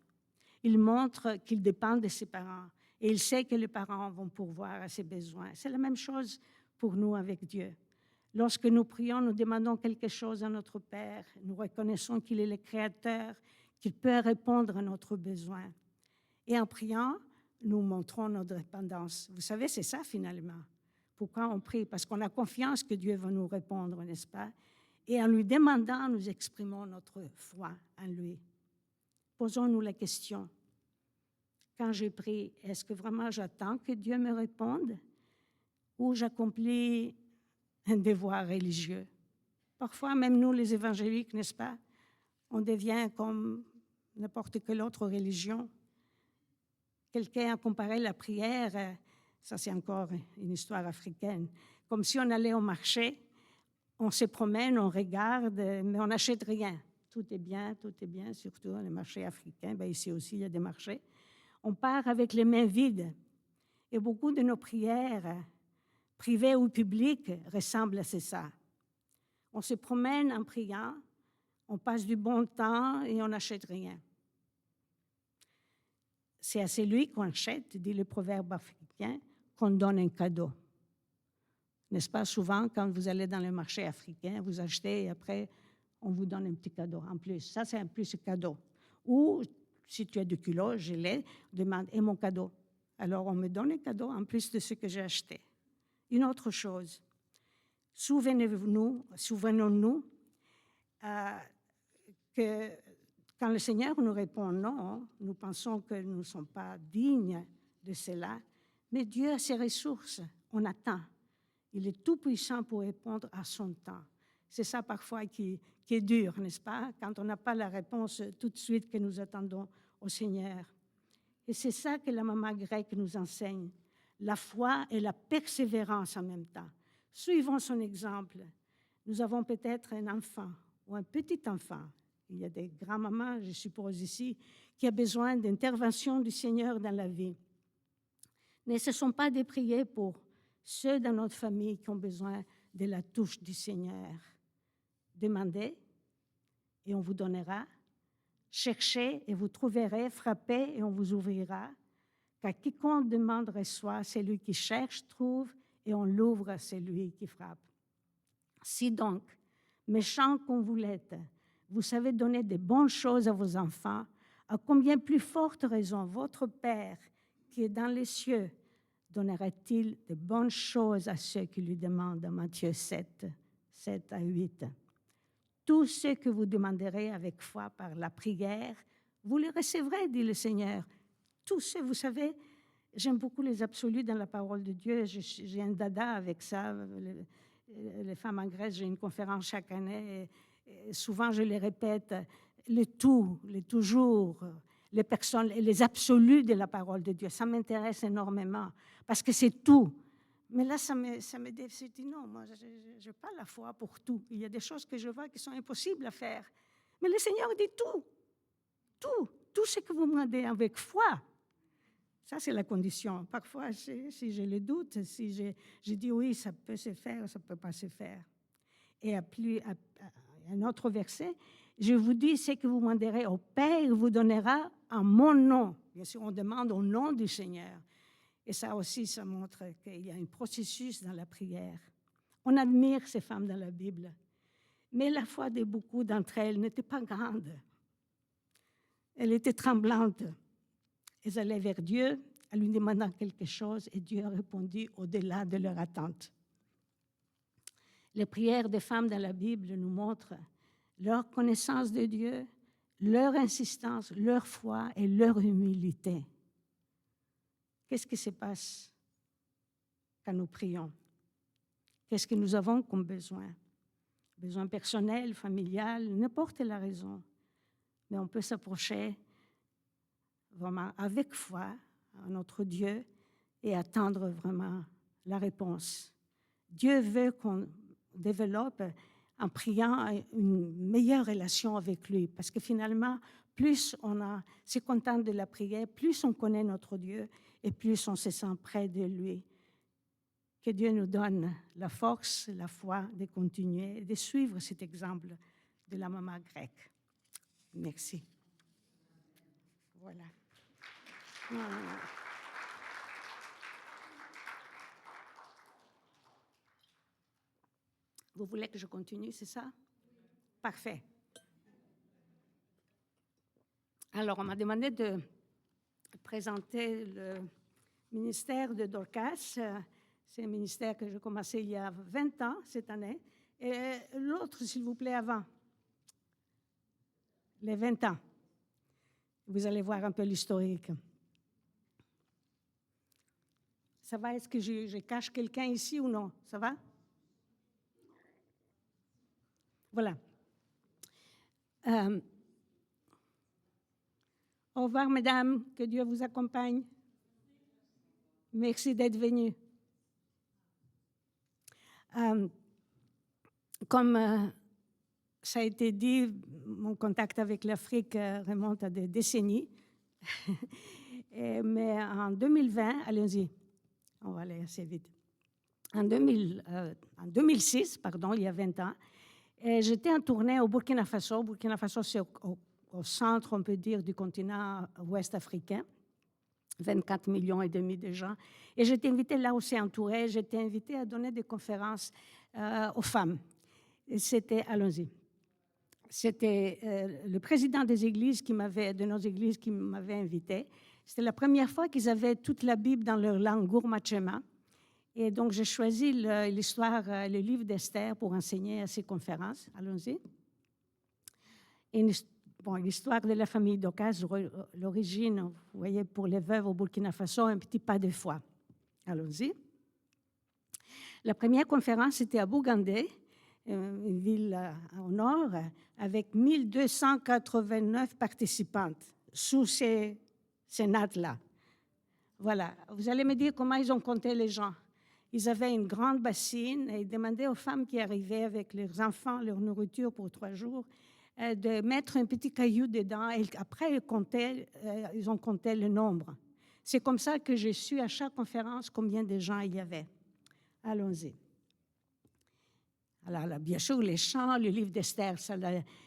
C: Il montre qu'il dépend de ses parents et il sait que les parents vont pourvoir à ses besoins. C'est la même chose pour nous avec Dieu. Lorsque nous prions, nous demandons quelque chose à notre Père. Nous reconnaissons qu'il est le Créateur, qu'il peut répondre à notre besoin. Et en priant, nous montrons notre dépendance. Vous savez, c'est ça finalement. Pourquoi on prie? Parce qu'on a confiance que Dieu va nous répondre, n'est-ce pas? Et en lui demandant, nous exprimons notre foi en lui. Posons-nous la question. Quand je prie, est-ce que vraiment j'attends que Dieu me réponde ou j'accomplis un devoir religieux? Parfois, même nous, les évangéliques, n'est-ce pas? On devient comme n'importe quelle autre religion. Quelqu'un a comparé la prière, ça c'est encore une histoire africaine, comme si on allait au marché, on se promène, on regarde, mais on n'achète rien. Tout est bien, surtout dans les marchés africains. Bien, ici aussi, il y a des marchés. On part avec les mains vides. Et beaucoup de nos prières, privées ou publiques, ressemblent à ça. On se promène en priant, on passe du bon temps et on n'achète rien. C'est à celui qu'on achète, dit le proverbe africain, qu'on donne un cadeau. N'est-ce pas? Souvent, quand vous allez dans le marché africain, vous achetez et après, on vous donne un petit cadeau en plus. Ça, c'est un plus cadeau. Ou, si tu as du culot, je l'ai, demande, et mon cadeau? Alors, on me donne un cadeau en plus de ce que j'ai acheté. Une autre chose, souvenons-nous que quand le Seigneur nous répond non, nous pensons que nous ne sommes pas dignes de cela, mais Dieu a ses ressources, on attend. Il est tout puissant pour répondre à son temps. C'est ça parfois qui est dur, n'est-ce pas? Quand on n'a pas la réponse tout de suite que nous attendons au Seigneur. Et c'est ça que la maman grecque nous enseigne, la foi et la persévérance en même temps. Suivons son exemple. Nous avons peut-être un enfant ou un petit enfant. Il y a des grands-mamans, je suppose ici, qui ont besoin d'intervention du Seigneur dans la vie. Ne cessons pas de prier pour ceux dans notre famille qui ont besoin de la touche du Seigneur. Demandez et on vous donnera. Cherchez et vous trouverez. Frappez et on vous ouvrira. Car quiconque demande reçoit, celui qui cherche trouve et on l'ouvre à celui qui frappe. Si donc, méchants comme vous l'êtes, vous savez donner de bonnes choses à vos enfants, à combien plus forte raison votre Père qui est dans les cieux donnera-t-il de bonnes choses à ceux qui lui demandent, Matthieu 7, 7 à 8. Tout ce que vous demanderez avec foi par la prière, vous le recevrez, dit le Seigneur. Tout ce, vous savez, j'aime beaucoup les absolus dans la parole de Dieu. J'ai un dada avec ça. Les femmes en Grèce, j'ai une conférence chaque année. Et souvent, je les répète, le tout, le toujours, les personnes, les absolus de la parole de Dieu. Ça m'intéresse énormément parce que c'est tout. Mais là, ça me dit non, moi, je n'ai pas la foi pour tout. Il y a des choses que je vois qui sont impossibles à faire. Mais le Seigneur dit tout ce que vous me demandez avec foi. Ça, c'est la condition. Parfois, si je le doute, si je dis oui, ça peut se faire, ça ne peut pas se faire. Et un autre verset, je vous dis, ce que vous demanderez au Père vous donnera en mon nom. Bien sûr, on demande au nom du Seigneur. Et ça aussi, ça montre qu'il y a un processus dans la prière. On admire ces femmes dans la Bible, mais la foi de beaucoup d'entre elles n'était pas grande. Elle était tremblante. Elles allaient vers Dieu en lui demandant quelque chose et Dieu a répondu au-delà de leur attente. Les prières des femmes dans la Bible nous montrent leur connaissance de Dieu, leur insistance, leur foi et leur humilité. Qu'est-ce qui se passe quand nous prions? Qu'est-ce que nous avons comme besoin? Besoin personnel, familial, n'importe la raison. Mais on peut s'approcher vraiment avec foi à notre Dieu et attendre vraiment la réponse. Dieu veut qu'on développe en priant une meilleure relation avec lui, parce que finalement, plus c'est content de la prière, plus on connaît notre Dieu et plus on se sent près de lui. Que Dieu nous donne la force, la foi de continuer et de suivre cet exemple de la maman grecque. Merci. Voilà. Vous voulez que je continue, c'est ça? Parfait. Alors, on m'a demandé de présenter le ministère de Dorcas. C'est un ministère que j'ai commencé il y a 20 ans, cette année. Et l'autre, s'il vous plaît, avant. Les 20 ans. Vous allez voir un peu l'historique. Ça va? Est-ce que je cache quelqu'un ici ou non? Ça va? Voilà. Au revoir, mesdames. Que Dieu vous accompagne. Merci d'être venus. Comme ça a été dit, mon contact avec l'Afrique remonte à des décennies. Mais en 2020, allons-y, on va aller assez vite. En 2006, il y a 20 ans, j'étais en tournée au Burkina Faso. Burkina Faso, c'est au centre, on peut dire, du continent ouest africain. 24 millions et demi de gens. Et j'étais invitée là aussi entourée, j'étais invitée à donner des conférences aux femmes. Et c'était, allons-y, c'était le président des églises de nos églises qui m'avait invitée. C'était la première fois qu'ils avaient toute la Bible dans leur langue gourmachema. Et donc, j'ai choisi le livre d'Esther pour enseigner à ces conférences. Allons-y. L'histoire de la famille Dorcas, l'origine, vous voyez, pour les veuves au Burkina Faso, un petit pas de foi. Allons-y. La première conférence était à Bougaindé, une ville au nord, avec 1289 participantes sous ces nattes-là. Voilà. Vous allez me dire comment ils ont compté les gens. Ils avaient une grande bassine et ils demandaient aux femmes qui arrivaient avec leurs enfants, leur nourriture pour 3 jours, de mettre un petit caillou dedans. Et après, ils ont compté le nombre. C'est comme ça que j'ai su à chaque conférence combien de gens il y avait. Allons-y. Alors, bien sûr, les chants, le livre d'Esther,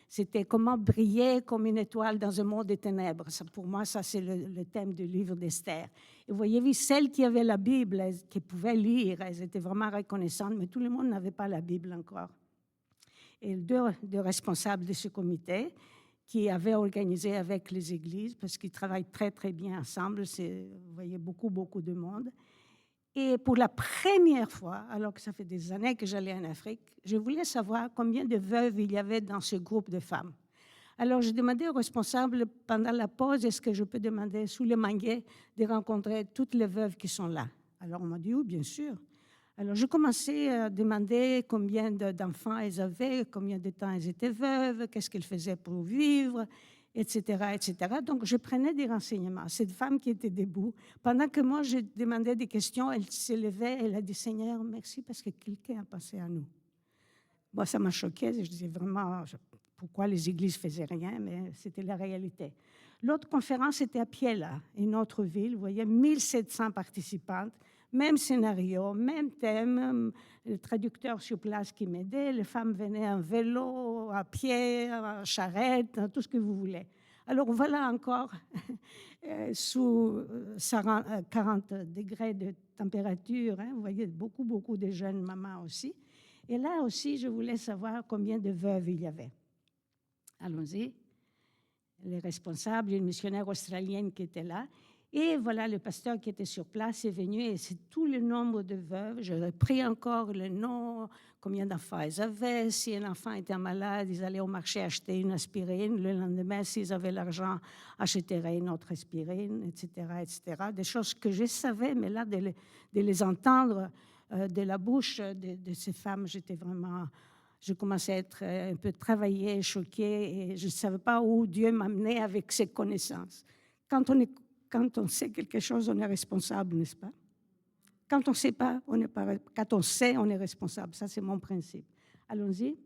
C: c'était comment briller comme une étoile dans un monde de ténèbres. Ça, pour moi, ça, c'est le thème du livre d'Esther. Et vous voyez, celles qui avaient la Bible, qui pouvaient lire, elles étaient vraiment reconnaissantes, mais tout le monde n'avait pas la Bible encore. Et deux responsables de ce comité qui avaient organisé avec les églises, parce qu'ils travaillent très, très bien ensemble, vous voyez, beaucoup, beaucoup de monde. Et pour la première fois, alors que ça fait des années que j'allais en Afrique, je voulais savoir combien de veuves il y avait dans ce groupe de femmes. Alors, j'ai demandé aux responsables, pendant la pause, est-ce que je peux demander, sous le manguet, de rencontrer toutes les veuves qui sont là? Alors, on m'a dit, oui, bien sûr. Alors, j'ai commencé à demander combien d'enfants elles avaient, combien de temps elles étaient veuves, qu'est-ce qu'elles faisaient pour vivre, etc., etc. Donc, je prenais des renseignements. Cette femme qui était debout, pendant que moi, je demandais des questions, elle se levait, elle a dit, Seigneur, merci parce que quelqu'un a passé à nous. Moi, ça m'a choquée. Je disais vraiment pourquoi les églises ne faisaient rien, mais c'était la réalité. L'autre conférence était à Piela, une autre ville. Vous voyez, 1700 participantes. Même scénario, même thème, le traducteur sur place qui m'aidait, les femmes venaient en vélo, à pied, en charrette, tout ce que vous voulez. Alors voilà encore, sous 40 degrés de température, vous voyez beaucoup, beaucoup de jeunes mamans aussi. Et là aussi, je voulais savoir combien de veuves il y avait. Allons-y. Les responsables, une missionnaire australienne qui était là. Et voilà, le pasteur qui était sur place est venu et c'est tout le nombre de veuves. J'ai pris encore le nom, combien d'enfants ils avaient. Si un enfant était malade, ils allaient au marché acheter une aspirine. Le lendemain, s'ils avaient l'argent, achèteraient une autre aspirine, etc., etc. Des choses que je savais, mais là, de les entendre de la bouche de ces femmes, je commençais à être un peu travaillée, choquée, et je ne savais pas où Dieu m'amenait avec ses connaissances. Quand on sait quelque chose, on est responsable, n'est-ce pas? Quand on ne sait pas, on n'est pas. Quand on sait, on est responsable. Ça, c'est mon principe. Allons-y.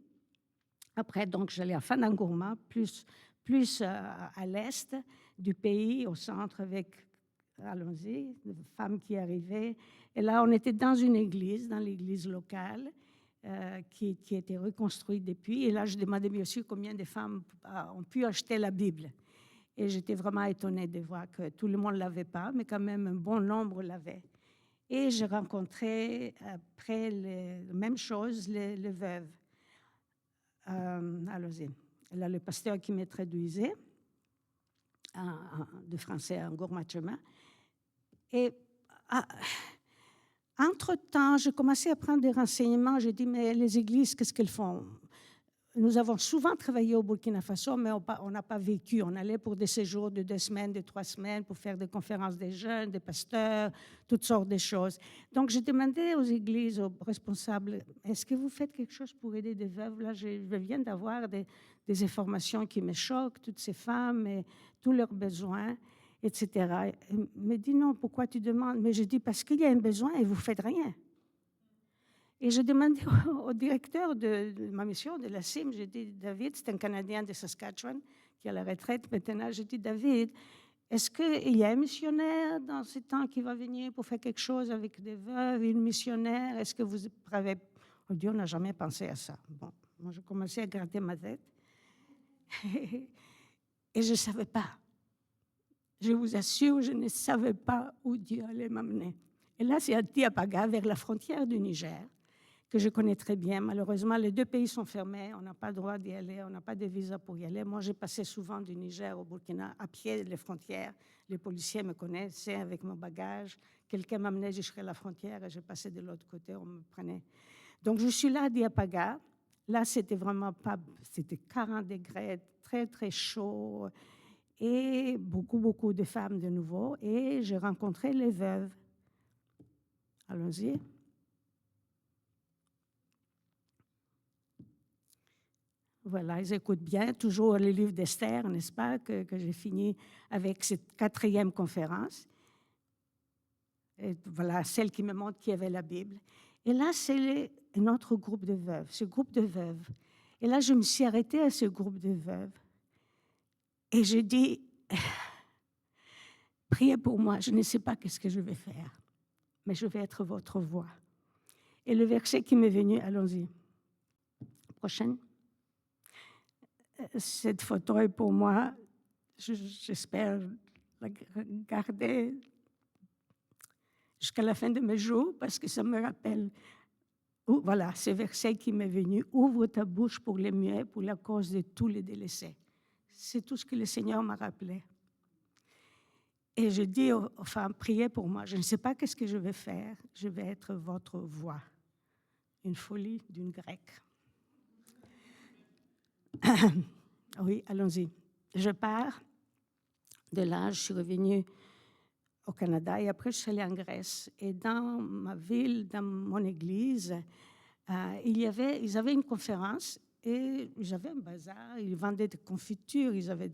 C: Après, donc, j'allais à Fandangourma, plus plus à l'est du pays, au centre, avec, allons-y, des femmes qui arrivaient. Et là, on était dans une église, dans l'église locale, qui a été reconstruite depuis. Et là, je demandais bien sûr combien de femmes ont pu acheter la Bible. Et j'étais vraiment étonnée de voir que tout le monde ne l'avait pas, mais quand même un bon nombre l'avait. Et j'ai rencontré, après la même chose, les veuves. Allons-y. Là, le pasteur qui me traduisait de français en gourmachement. Et entre-temps, j'ai commencé à prendre des renseignements. J'ai dit, mais les églises, qu'est-ce qu'elles font? Nous avons souvent travaillé au Burkina Faso, mais on n'a pas vécu. On allait pour des séjours de 2 semaines, de 3 semaines, pour faire des conférences des jeunes, des pasteurs, toutes sortes de choses. Donc, j'ai demandé aux églises, aux responsables, est-ce que vous faites quelque chose pour aider des veuves? Là, je viens d'avoir des informations qui me choquent, toutes ces femmes et tous leurs besoins, etc. Il me dit, non, pourquoi tu demandes? Mais je dis, parce qu'il y a un besoin et vous ne faites rien. Et j'ai demandé au directeur de ma mission, de la CIM, j'ai dit, David, c'est un Canadien de Saskatchewan qui est à la retraite maintenant, j'ai dit, David, est-ce qu'il y a un missionnaire dans ce temps qui va venir pour faire quelque chose avec des veuves, une missionnaire? Est-ce que vous avez... Oh Dieu, on n'a jamais pensé à ça. Bon, moi, j'ai commencé à gratter ma tête. Et je ne savais pas. Je vous assure, je ne savais pas où Dieu allait m'amener. Et là, c'est à Diapaga, vers la frontière du Niger, que je connais très bien. Malheureusement, les 2 pays sont fermés. On n'a pas le droit d'y aller. On n'a pas de visa pour y aller. Moi, j'ai passé souvent du Niger au Burkina à pied les frontières. Les policiers me connaissaient avec mon bagage. Quelqu'un m'amenait jusqu'à la frontière et je passais de l'autre côté. On me prenait. Donc, je suis là à Diapaga. Là, c'était vraiment pas... C'était 40 degrés, très, très chaud. Et beaucoup, beaucoup de femmes de nouveau. Et j'ai rencontré les veuves. Allons-y. Voilà, ils écoutent bien, toujours le livre d'Esther, n'est-ce pas, que j'ai fini avec cette 4e conférence. Et voilà, celle qui me montre qu'il y avait la Bible. Et là, c'est un autre groupe de veuves, ce groupe de veuves. Et là, je me suis arrêtée à ce groupe de veuves. Et j'ai dit, priez pour moi, je ne sais pas qu'est-ce que je vais faire, mais je vais être votre voix. Et le verset qui m'est venu, allons-y. Prochaine. Cette photo est pour moi, j'espère la garder jusqu'à la fin de mes jours parce que ça me rappelle, voilà, ce verset qui m'est venu, « Ouvre ta bouche pour les muets, pour la cause de tous les délaissés ». C'est tout ce que le Seigneur m'a rappelé. Et je dis aux femmes, priez pour moi, je ne sais pas qu'est-ce que je vais faire, je vais être votre voix. Une folie d'une grecque. Oui, allons-y. Je pars de là, je suis revenue au Canada et après je suis allée en Grèce. Et dans ma ville, dans mon église, ils avaient une conférence et ils avaient un bazar, ils vendaient des confitures, ils avaient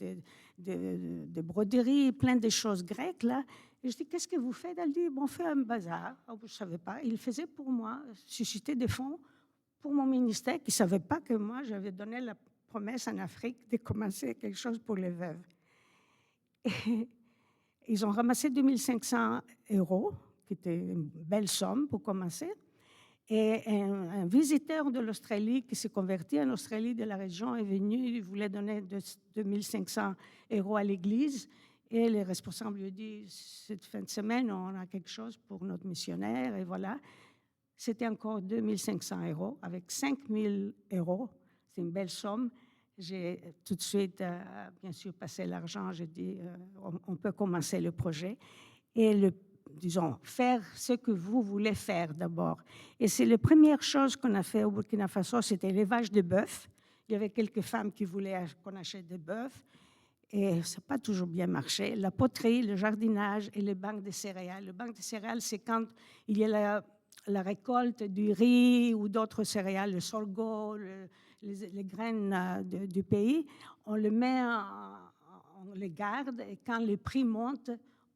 C: des broderies, plein de choses grecques là. Et je dis, qu'est-ce que vous faites? Elle dit, bon, on fait un bazar. Oh, je ne savais pas. Il faisait pour moi, susciter des fonds pour mon ministère, qui ne savait pas que moi, j'avais donné la promesse en Afrique de commencer quelque chose pour les veuves. Et ils ont ramassé 2500 €, qui était une belle somme pour commencer. Et un visiteur de l'Australie qui s'est converti en Australie de la région est venu, il voulait donner 2500 € à l'église. Et les responsables lui ont dit, cette fin de semaine, on a quelque chose pour notre missionnaire. Et voilà, c'était encore 2500 € avec 5000 €. C'est une belle somme. J'ai tout de suite, bien sûr, passé l'argent. J'ai dit, on peut commencer le projet. Et disons, faire ce que vous voulez faire d'abord. Et c'est la première chose qu'on a fait au Burkina Faso, c'était l'élevage de bœufs. Il y avait quelques femmes qui voulaient qu'on achète des bœufs. Et ça n'a pas toujours bien marché. La poterie, le jardinage et les banques de céréales. Le banque de céréales, c'est quand il y a la récolte du riz ou d'autres céréales, le sorgho, les graines du pays. On les met, on les garde et quand les prix montent,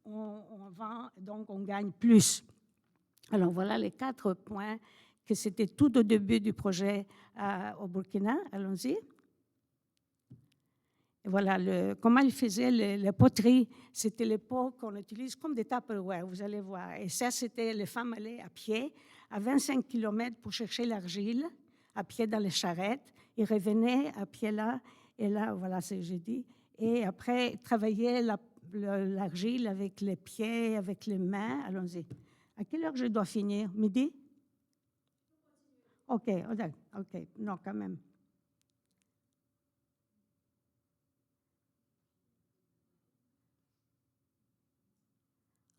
C: on vend, donc on gagne plus. Alors voilà les 4 points que c'était tout au début du projet au Burkina. Allons-y. Voilà, comment ils faisaient la poterie. C'était les pots qu'on utilise comme des Tupperware, vous allez voir. Et ça, c'était, les femmes allaient à pied à 25 km pour chercher l'argile, à pied dans les charrettes. Ils revenaient à pied là, et là, voilà ce que j'ai dit. Et après, travailler l'argile avec les pieds, avec les mains. Allons-y. À quelle heure je dois finir? Midi? OK, OK, non, quand même.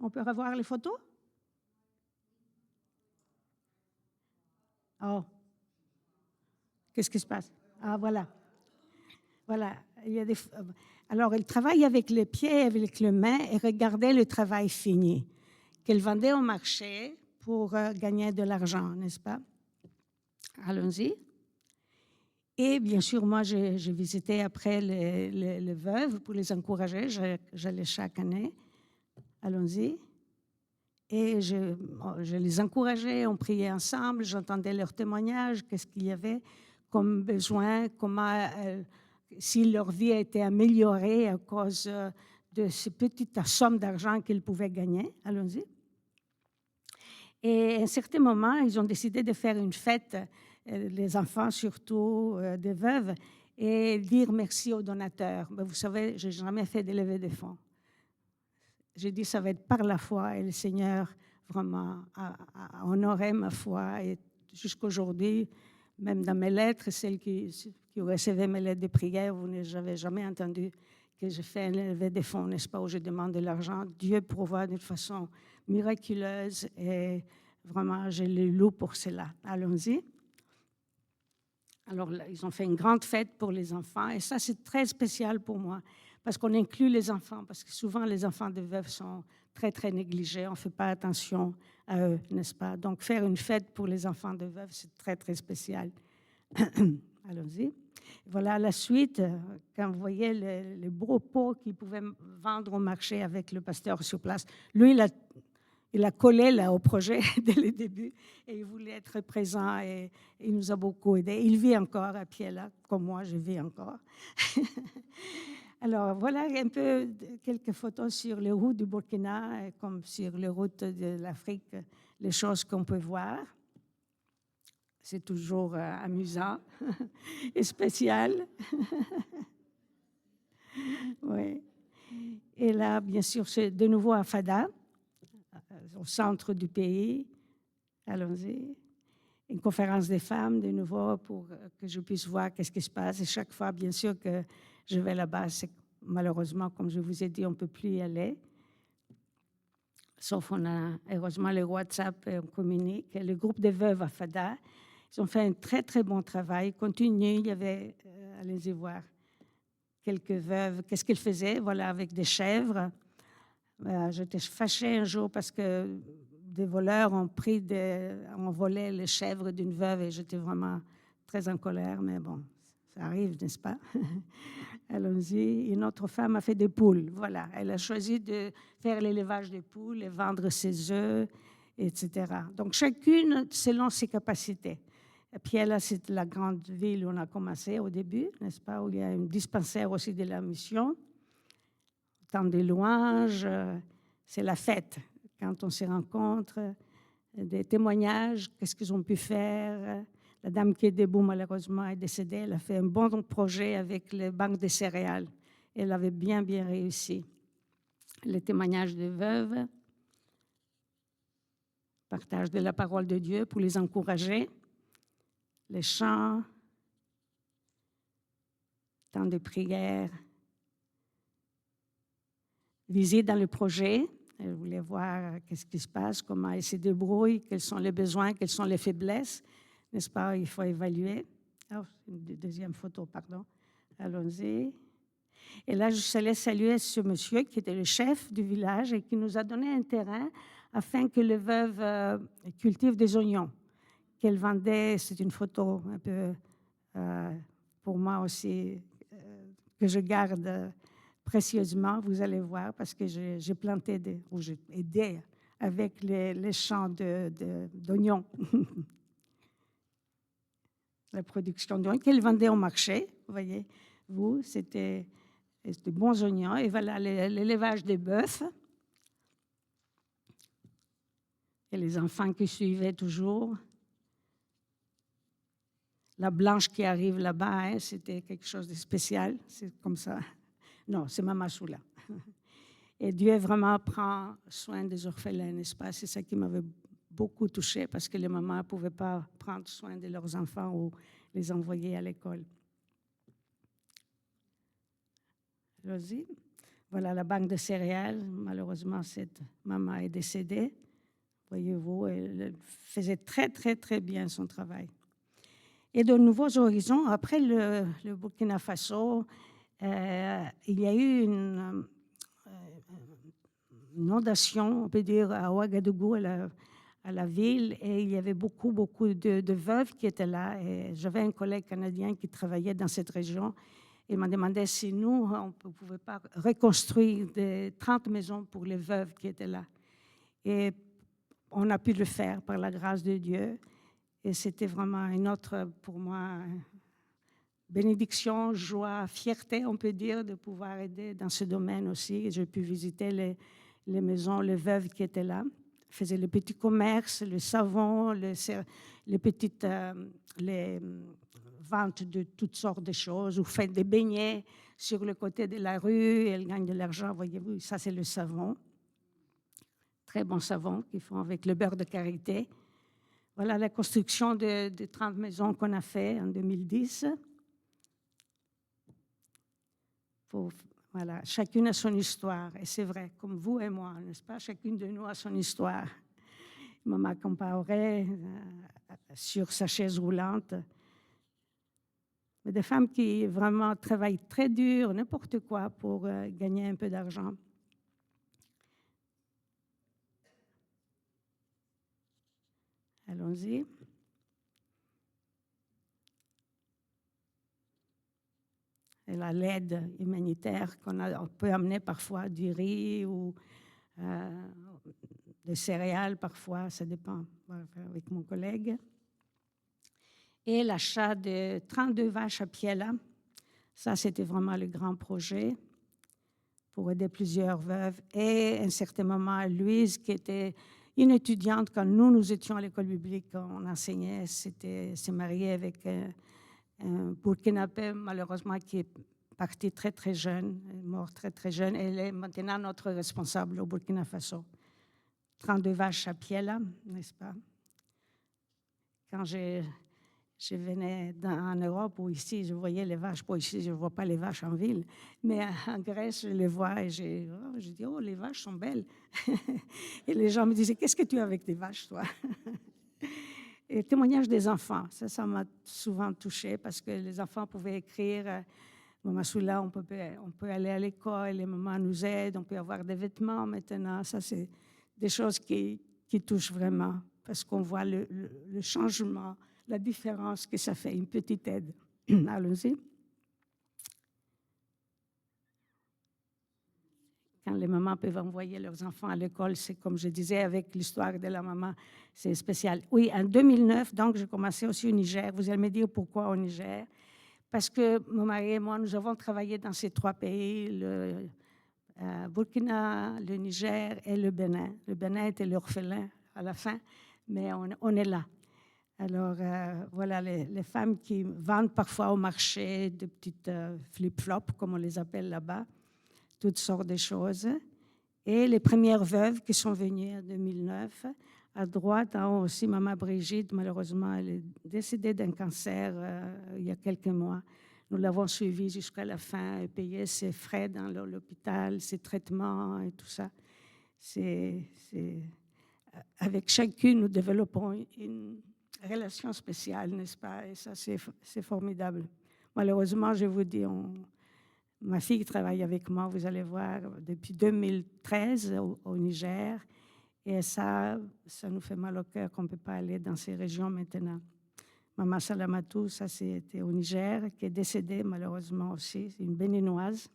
C: On peut revoir les photos? Oh. Qu'est-ce qui se passe? Ah, voilà. Voilà. Alors, elle travaille avec les pieds, avec les mains, et regardait le travail fini qu'elle vendait au marché pour gagner de l'argent, n'est-ce pas? Allons-y. Et bien sûr, moi, j'ai visité après les veuves pour les encourager. J'allais chaque année. Allons-y. Et je les encourageais, on priait ensemble, j'entendais leurs témoignages, qu'est-ce qu'il y avait comme besoin, comment, si leur vie a été améliorée à cause de ces petites sommes d'argent qu'ils pouvaient gagner. Allons-y. Et à un certain moment, ils ont décidé de faire une fête, les enfants surtout, des veuves, et dire merci aux donateurs. Mais vous savez, je n'ai jamais fait de levée de fonds. J'ai dit, ça va être par la foi, et le Seigneur vraiment a honoré ma foi. Et jusqu'aujourd'hui, même dans mes lettres, celles qui recevaient mes lettres de prière, vous n'avez jamais entendu que je fais un levée de fonds, n'est-ce pas, où je demande de l'argent. Dieu pourvoit d'une façon miraculeuse et vraiment, je le loue pour cela. Allons-y. Alors, là, ils ont fait une grande fête pour les enfants et ça, c'est très spécial pour moi parce qu'on inclut les enfants, parce que souvent, les enfants de veuves sont très, très négligés. On ne fait pas attention à eux, n'est-ce pas? Donc, faire une fête pour les enfants de veuves, c'est très, très spécial. Allons-y. Voilà la suite. Quand vous voyez les beaux pots qu'ils pouvaient vendre au marché avec le pasteur sur place, lui, il a collé là, au projet dès le début et il voulait être présent et il nous a beaucoup aidés. Il vit encore à pied là, comme moi, je vis encore. Alors, voilà un peu quelques photos sur les routes du Burkina, comme sur les routes de l'Afrique, les choses qu'on peut voir. C'est toujours amusant et spécial. Oui. Et là, bien sûr, c'est de nouveau à Fada, au centre du pays. Allons-y. Une conférence des femmes, de nouveau, pour que je puisse voir qu'est-ce qui se passe. Et chaque fois, bien sûr, que je vais là-bas, malheureusement, comme je vous ai dit, on ne peut plus y aller. Sauf on a, heureusement, le WhatsApp, on communique. Le groupe des veuves à Fada, ils ont fait un très, très bon travail. Continue, il y avait, allez-y voir, quelques veuves. Qu'est-ce qu'ils faisaient? Voilà, avec des chèvres. J'étais fâchée un jour parce que des voleurs ont volé les chèvres d'une veuve et j'étais vraiment très en colère, mais bon, ça arrive, n'est-ce pas? Allons-y. Une autre femme a fait des poules. Voilà, elle a choisi de faire l'élevage des poules et vendre ses œufs, etc. Donc, chacune selon ses capacités. Et puis là, c'est la grande ville où on a commencé au début, n'est-ce pas, où il y a un dispensaire aussi de la mission. Temps de louanges, c'est la fête. Quand on se rencontre, des témoignages, qu'est-ce qu'ils ont pu faire. La dame qui est debout, malheureusement, est décédée. Elle a fait un bon projet avec les banques de céréales. Elle avait bien, bien réussi. Les témoignages des veuves, partage de la parole de Dieu pour les encourager, les chants, temps de prière, visite dans le projet. Elle voulait voir qu'est-ce qui se passe, comment elle se débrouille, quels sont les besoins, quelles sont les faiblesses. N'est-ce pas? Il faut évaluer. Oh, une deuxième photo, pardon. Allons-y. Et là, je voulais saluer ce monsieur qui était le chef du village et qui nous a donné un terrain afin que les veuves cultivent des oignons qu'elle vendait. C'est une photo un peu pour moi aussi que je garde précieusement, vous allez voir, parce que j'ai planté, ou j'ai aidé avec les champs d'oignons. La production d'oignons qu'elle vendait au marché, vous voyez, c'était et de bons oignons. Et voilà l'élevage des bœufs. Et les enfants qui suivaient toujours. La blanche qui arrive là-bas, hein, c'était quelque chose de spécial. C'est comme ça. Non, c'est Mama Soula. Et Dieu vraiment prend soin des orphelins, n'est-ce pas? C'est ça qui m'avait beaucoup touchée parce que les mamans ne pouvaient pas prendre soin de leurs enfants ou les envoyer à l'école. Vas-y. Voilà la banque de céréales. Malheureusement, cette maman est décédée. Voyez-vous, elle faisait très, très, très bien son travail. Et de nouveaux horizons, après le Burkina Faso, il y a eu une inondation, on peut dire, à Ouagadougou, à la ville, et il y avait beaucoup de veuves qui étaient là. Et j'avais un collègue canadien qui travaillait dans cette région. Il m'a demandé si nous, on ne pouvait pas reconstruire 30 maisons pour les veuves qui étaient là. Et on a pu le faire par la grâce de Dieu. Et c'était vraiment une autre, pour moi, bénédiction, joie, fierté, on peut dire, de pouvoir aider dans ce domaine aussi. J'ai pu visiter les maisons, les veuves qui étaient là, faisaient le petit commerce, le savon, les petites les ventes de toutes sortes de choses, ou faites des beignets sur le côté de la rue, et elles gagnent de l'argent, voyez-vous, ça c'est le savon. Très bon savon qu'ils font avec le beurre de karité. Voilà la construction de 30 maisons qu'on a fait en 2010. Voilà, chacune a son histoire, et c'est vrai, comme vous et moi, n'est-ce pas? Chacune de nous a son histoire. Maman comparait sur sa chaise roulante. Mais des femmes qui vraiment travaillent très dur, n'importe quoi, pour gagner un peu d'argent. Allons-y. Et l'aide humanitaire qu'on peut amener parfois du riz ou des céréales parfois, ça dépend, avec mon collègue. Et l'achat de 32 vaches à Piela, ça c'était vraiment le grand projet pour aider plusieurs veuves. Et à un certain moment, Louise, qui était une étudiante quand nous étions à l'école biblique, on enseignait, s'est mariée avec un Burkinabé, malheureusement, qui est parti très, très jeune, mort très, très jeune. Elle est maintenant notre responsable au Burkina Faso. 32 vaches à Piela, n'est-ce pas? Quand je venais en Europe ou ici, je voyais les vaches. Pas ici, je ne vois pas les vaches en ville, mais en Grèce, je les vois et je dis, oh, les vaches sont belles. Et les gens me disaient, qu'est-ce que tu as avec tes vaches, toi? Et témoignage des enfants, ça m'a souvent touchée parce que les enfants pouvaient écrire Maman Soula, on peut aller à l'école, les mamans nous aident, on peut avoir des vêtements maintenant. Ça, c'est des choses qui touchent vraiment parce qu'on voit le changement, la différence que ça fait, une petite aide. Allons-y. Quand les mamans peuvent envoyer leurs enfants à l'école, c'est comme je disais, avec l'histoire de la maman, c'est spécial. Oui, en 2009, donc, j'ai commencé aussi au Niger. Vous allez me dire pourquoi au Niger? Parce que mon mari et moi, nous avons travaillé dans ces 3 pays, le Burkina, le Niger et le Bénin. Le Bénin était l'orphelin à la fin, mais on est là. Alors, voilà, les femmes qui vendent parfois au marché de petites flip-flops, comme on les appelle là-bas, toutes sortes de choses. Et les premières veuves qui sont venues en 2009, à droite, en haut aussi, Maman Brigitte, malheureusement, elle est décédée d'un cancer il y a quelques mois. Nous l'avons suivie jusqu'à la fin et payé ses frais dans l'hôpital, ses traitements et tout ça. Avec chacune, nous développons une relation spéciale, n'est-ce pas? Et ça, c'est formidable. Malheureusement, je vous dis, ma fille travaille avec moi, vous allez voir, depuis 2013 au Niger. Et ça nous fait mal au cœur qu'on ne peut pas aller dans ces régions maintenant. Maman Salamatou, ça c'était au Niger, qui est décédée malheureusement aussi, c'est une béninoise.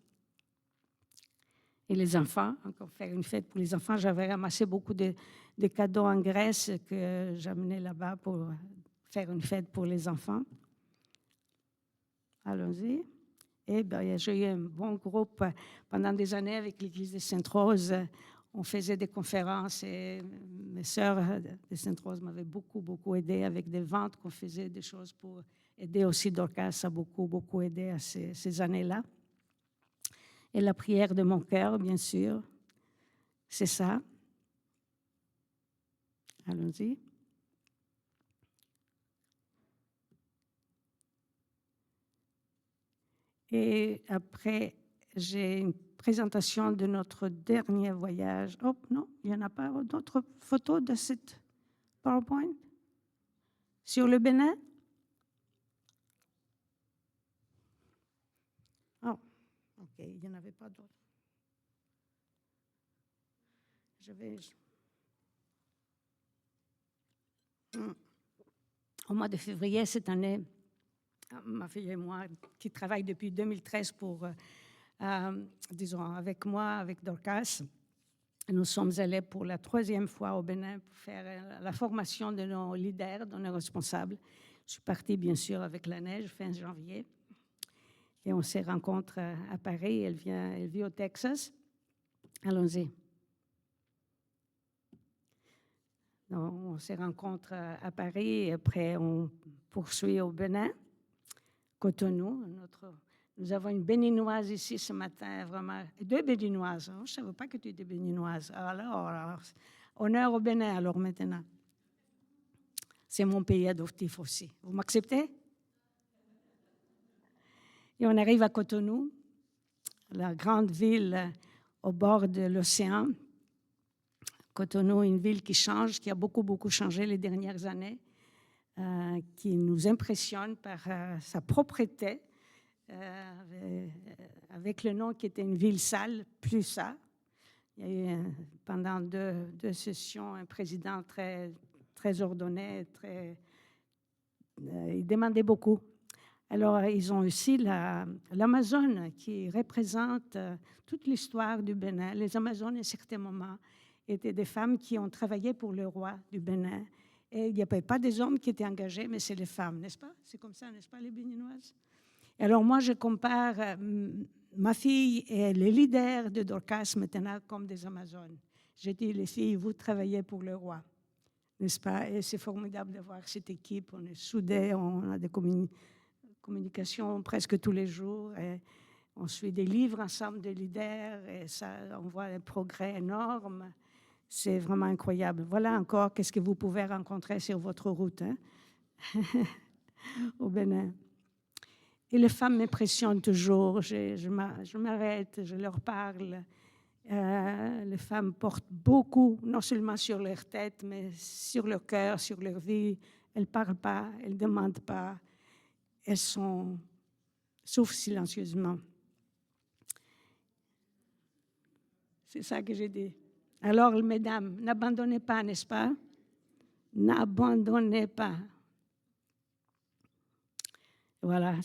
C: Et les enfants, encore faire une fête pour les enfants. J'avais ramassé beaucoup de cadeaux en Grèce que j'amenais là-bas pour faire une fête pour les enfants. Allons-y. Et ben, j'ai eu un bon groupe pendant des années avec l'Église de Sainte-Rose. On faisait des conférences et mes sœurs de Sainte-Rose m'avaient beaucoup, beaucoup aidé avec des ventes qu'on faisait, des choses pour aider aussi Dorcas. Ça a beaucoup, beaucoup aidé à ces années-là. Et la prière de mon cœur, bien sûr, c'est ça. Allons-y. Et après, j'ai une présentation de notre dernier voyage. Oh non, il n'y en a pas d'autres photos de cette PowerPoint sur le Bénin? Oh, OK, il n'y en avait pas d'autres. Au mois de février cette année, ma fille et moi, qui travaillent depuis 2013 disons, avec moi, avec Dorcas, nous sommes allés pour la 3e fois au Bénin pour faire la formation de nos leaders, de nos responsables. Je suis partie, bien sûr, avec la neige fin janvier. Et on s'est rencontrés à Paris. Elle vit au Texas. Allons-y. On se rencontre à Paris et après on poursuit au Bénin, Cotonou. Nous avons une béninoise ici ce matin, vraiment, 2 béninoises. Je ne savais pas que tu étais béninoise. Alors, honneur au Bénin alors maintenant. C'est mon pays adoptif aussi. Vous m'acceptez? Et on arrive à Cotonou, la grande ville au bord de l'océan. Cotonou, une ville qui change, qui a beaucoup, beaucoup changé les dernières années, qui nous impressionne par sa propreté, avec le nom qui était une ville sale, plus ça. Il y a eu pendant deux sessions un président très, très ordonné, il demandait beaucoup. Alors, ils ont aussi l'Amazone qui représente toute l'histoire du Bénin. Les Amazones, à certains moments, étaient des femmes qui ont travaillé pour le roi du Bénin. Et il n'y avait pas des hommes qui étaient engagés, mais c'est les femmes, n'est-ce pas? C'est comme ça, n'est-ce pas, les Béninoises? Et alors, moi, je compare ma fille et les leaders de Dorcas maintenant comme des Amazones. J'ai dit, les filles, vous travaillez pour le roi, n'est-ce pas? Et c'est formidable de voir cette équipe. On est soudés, on a des communications presque tous les jours. Et on suit des livres ensemble de leaders et ça, on voit un progrès énorme. C'est vraiment incroyable. Voilà encore qu'est-ce que vous pouvez rencontrer sur votre route au Bénin. Et les femmes m'impressionnent toujours. Je m'arrête, je leur parle. Les femmes portent beaucoup, non seulement sur leur tête, mais sur leur cœur, sur leur vie. Elles ne parlent pas, elles ne demandent pas. Elles souffrent silencieusement. C'est ça que j'ai dit. Alors, mesdames, n'abandonnez pas, n'est-ce pas? N'abandonnez pas. Voilà,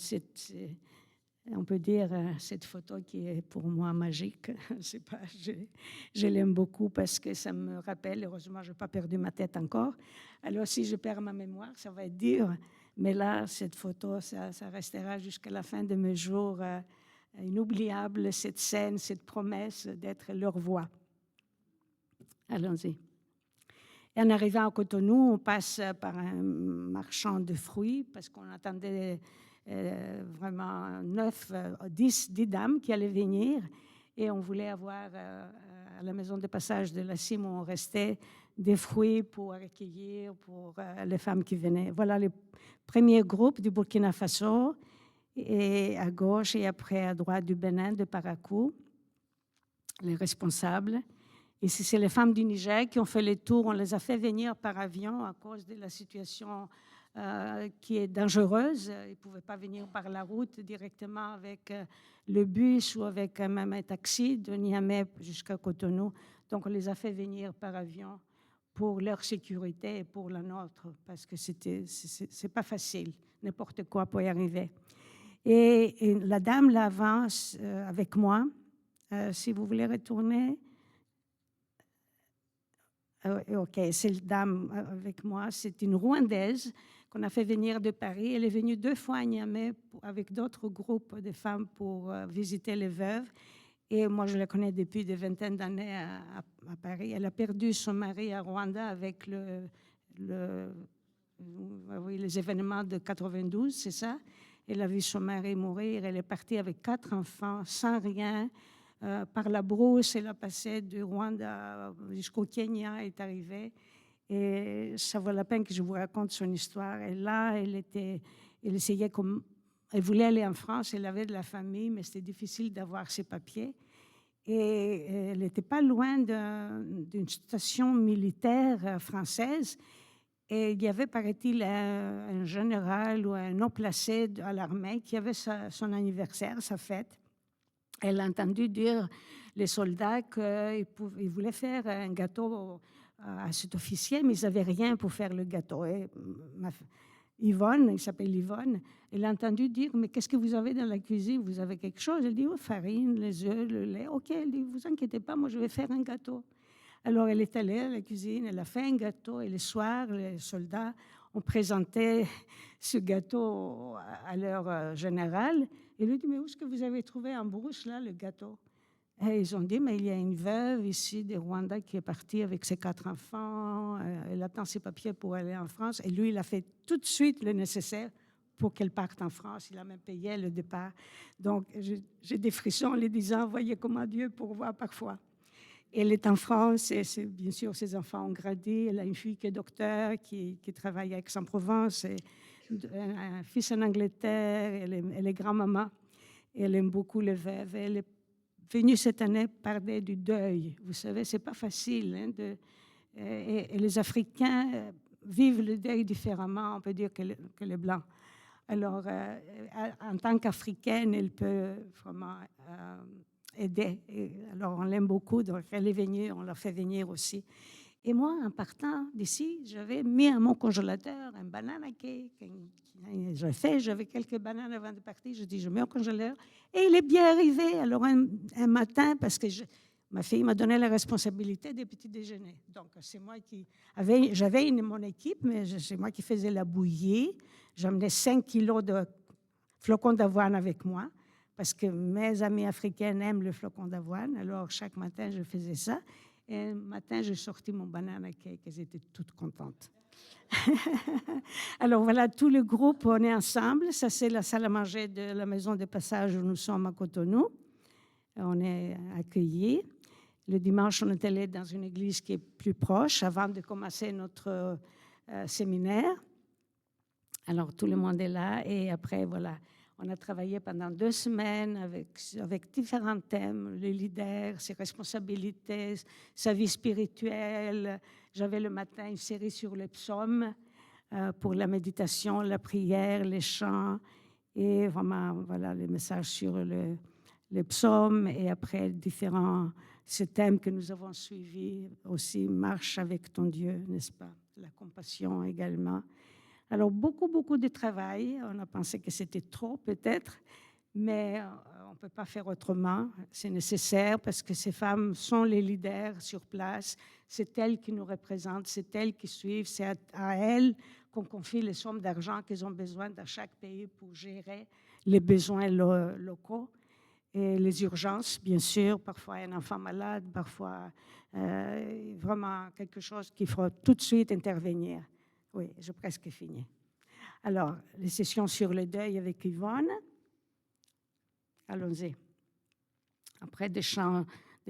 C: on peut dire cette photo qui est pour moi magique. Je l'aime beaucoup parce que ça me rappelle, heureusement, je n'ai pas perdu ma tête encore. Alors, si je perds ma mémoire, ça va être dur. Mais là, cette photo, ça restera jusqu'à la fin de mes jours inoubliable, cette scène, cette promesse d'être leur voix. Allons-y. Et en arrivant à Cotonou, on passe par un marchand de fruits parce qu'on attendait vraiment 10 dames qui allaient venir et on voulait avoir à la maison de passage de la Cime où on restait des fruits pour accueillir pour les femmes qui venaient. Voilà le premier groupe du Burkina Faso et à gauche et après à droite du Bénin, de Parakou, les responsables. Ici, c'est les femmes du Niger qui ont fait le tour. On les a fait venir par avion à cause de la situation qui est dangereuse. Ils ne pouvaient pas venir par la route directement avec le bus ou avec même un taxi de Niamey jusqu'à Cotonou. Donc, on les a fait venir par avion pour leur sécurité et pour la nôtre, parce que c'est pas facile, n'importe quoi pour y arriver. Et la dame là avance avec moi. Si vous voulez retourner. OK, cette dame avec moi, c'est une Rwandaise qu'on a fait venir de Paris. Elle est venue 2 fois à Niamey avec d'autres groupes de femmes pour visiter les veuves. Et moi, je la connais depuis des vingtaines d'années à Paris. Elle a perdu son mari à Rwanda avec les événements de 92, c'est ça. Elle a vu son mari mourir. Elle est partie avec 4 enfants, sans rien. Par la brousse, elle a passé du Rwanda jusqu'au Kenya, est arrivée. Et ça vaut la peine que je vous raconte son histoire. Et là, elle essayait elle voulait aller en France, elle avait de la famille, mais c'était difficile d'avoir ses papiers. Et elle n'était pas loin d'une station militaire française. Et il y avait, paraît-il, un général ou un haut placé à l'armée qui avait son anniversaire, sa fête. Elle a entendu dire les soldats qu'ils voulaient faire un gâteau à cet officier, mais ils n'avaient rien pour faire le gâteau. Et Yvonne, il s'appelle Yvonne, elle a entendu dire, mais qu'est-ce que vous avez dans la cuisine? Vous avez quelque chose? Elle dit, oh, farine, les œufs, le lait. OK, elle dit, vous inquiétez pas, moi je vais faire un gâteau. Alors elle est allée à la cuisine, elle a fait un gâteau et le soir, les soldats ont présenté ce gâteau à leur général. Et lui dit, mais où est-ce que vous avez trouvé en brousse, là, le gâteau? Et ils ont dit, mais il y a une veuve ici de Rwanda qui est partie avec ses 4 enfants. Elle attend ses papiers pour aller en France. Et lui, il a fait tout de suite le nécessaire pour qu'elle parte en France. Il a même payé le départ. Donc, j'ai des frissons en les disant, voyez comment Dieu pourvoit parfois. Elle est en France et bien sûr, ses enfants ont grandi. Elle a une fille qui est docteur, qui travaille à Aix-en-Provence, et un fils en Angleterre. Elle est grand-maman. Elle aime beaucoup les veuves. Elle est venue cette année parler du deuil. Vous savez, ce n'est pas facile. Hein, et les Africains vivent le deuil différemment, on peut dire, que les Blancs. Alors, en tant qu'Africaine, elle peut vraiment aider. Et alors, on l'aime beaucoup, donc elle est venue, on l'a fait venir aussi. Et moi, en partant d'ici, j'avais mis à mon congélateur un banana cake. J'avais quelques bananes avant de partir. Je dis, je mets au congélateur. Et il est bien arrivé. Alors, un matin, parce que ma fille m'a donné la responsabilité des petits déjeuners. Donc, c'est moi j'avais mon équipe, mais c'est moi qui faisais la bouillie. J'emmenais 5 kilos de flocons d'avoine avec moi, parce que mes amis africains aiment le flocon d'avoine. Alors, chaque matin, je faisais ça. Et un matin, j'ai sorti mon banana cake. Elles étaient toutes contentes. Alors, voilà, tout le groupe, on est ensemble. Ça, c'est la salle à manger de la maison de passage où nous sommes à Cotonou. On est accueillis. Le dimanche, on est allé dans une église qui est plus proche avant de commencer notre séminaire. Alors, tout le monde est là. Et après, voilà, on a travaillé pendant 2 semaines avec différents thèmes, le leader, ses responsabilités, sa vie spirituelle. J'avais le matin une série sur les psaumes pour la méditation, la prière, les chants et vraiment, voilà, les messages sur les psaumes. Et après, ces thèmes que nous avons suivis aussi, marche avec ton Dieu, n'est-ce pas? La compassion également. Alors, beaucoup de travail. On a pensé que c'était trop, peut-être, mais on ne peut pas faire autrement. C'est nécessaire parce que ces femmes sont les leaders sur place. C'est elles qui nous représentent, c'est elles qui suivent. C'est à elles qu'on confie les sommes d'argent qu'elles ont besoin dans chaque pays pour gérer les besoins locaux et les urgences, bien sûr. Parfois, un enfant malade, parfois, vraiment quelque chose qu'il faut tout de suite intervenir. Oui, j'ai presque fini. Alors, les sessions sur le deuil avec Yvonne. Allons-y. Après des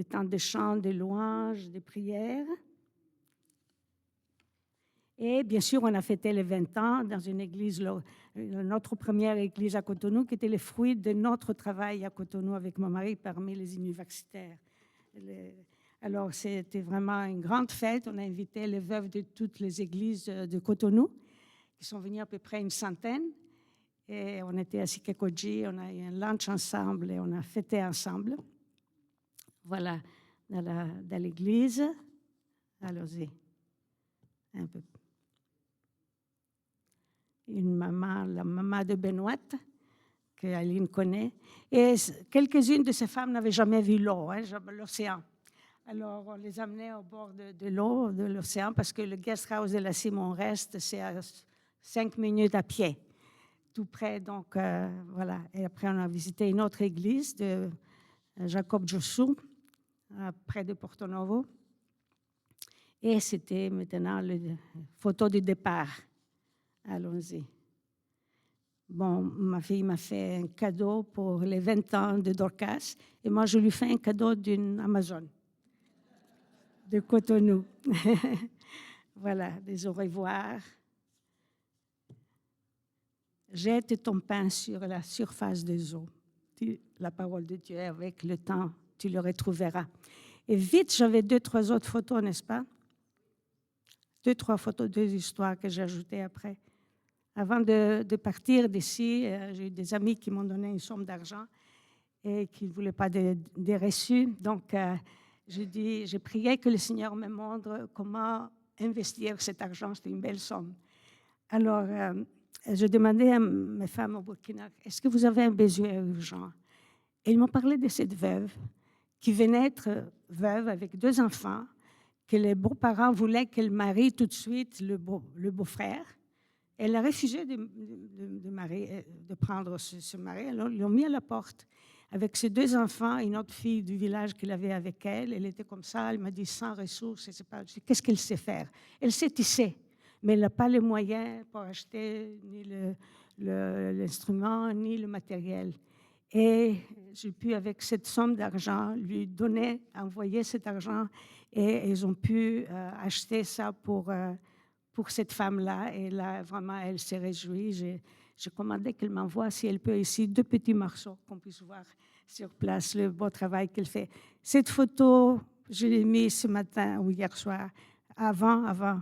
C: temps de chant, des louanges, des prières. Et bien sûr, on a fêté les 20 ans dans une église, notre première église à Cotonou, qui était le fruit de notre travail à Cotonou avec mon mari parmi les universitaires. Alors, c'était vraiment une grande fête. On a invité les veuves de toutes les églises de Cotonou, qui sont venues à peu près une centaine. Et on était à Sikekoji, on a eu un lunch ensemble et on a fêté ensemble. Voilà, dans l'église. Allons-y. Un peu. La maman de Benoît, que Aline connaît. Et quelques-unes de ces femmes n'avaient jamais vu l'eau, l'océan. Alors, on les amenait au bord de l'eau, de l'océan, parce que le guest house de la Simon-Rest, c'est à 5 minutes à pied, tout près. Donc, voilà. Et après, on a visité une autre église de Jacob Jossou, près de Porto Novo. Et c'était maintenant la photo du départ. Allons-y. Bon, ma fille m'a fait un cadeau pour les 20 ans de Dorcas, et moi, je lui fais un cadeau d'une Amazon, de Cotonou. Voilà, des au revoir. Jette ton pain sur la surface des eaux. La parole de Dieu, avec le temps, tu le retrouveras. Et vite, j'avais 2, 3 autres photos, n'est-ce pas? 2, 3 photos, 2 histoires que j'ai ajoutées après. Avant de partir d'ici, j'ai eu des amis qui m'ont donné une somme d'argent et qui ne voulaient pas des reçus. Donc, j'ai prié que le Seigneur me montre comment investir cet argent. C'était une belle somme. Alors, je demandais à mes femmes au Burkina, est-ce que vous avez un besoin urgent? Et ils m'ont parlé de cette veuve qui venait être veuve avec 2 enfants, que les beaux-parents voulaient qu'elle marie tout de suite le beau-frère. Elle a refusé de prendre ce mari. Alors, ils l'ont mis à la porte avec ses 2 enfants, une autre fille du village qu'elle avait avec elle. Elle était comme ça, elle m'a dit sans ressources. Qu'est-ce qu'elle sait faire? Elle sait tisser, mais elle n'a pas les moyens pour acheter ni l'instrument, ni le matériel. Et j'ai pu, avec cette somme d'argent, lui donner, envoyer cet argent, et ils ont pu acheter ça pour cette femme-là. Et là, vraiment, elle s'est réjouie. J'ai commandé qu'elle m'envoie, si elle peut, ici, 2 petits morceaux qu'on puisse voir sur place le beau travail qu'elle fait. Cette photo, je l'ai mise ce matin ou hier soir, avant.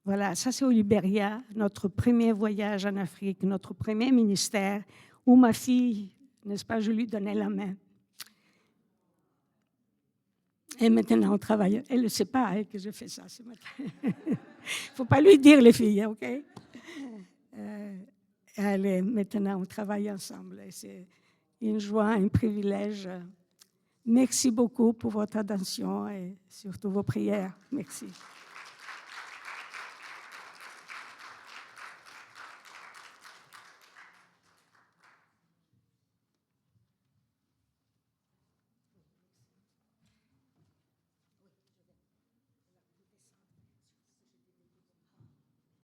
C: Voilà, ça c'est au Libéria, notre premier voyage en Afrique, notre premier ministère, où ma fille, n'est-ce pas, je lui donnais la main. Et maintenant, on travaille. Elle ne sait pas que je fais ça ce matin. Il ne faut pas lui dire, les filles, OK? Maintenant, on travaille ensemble. Et c'est une joie, un privilège. Merci beaucoup pour votre attention et surtout vos prières. Merci.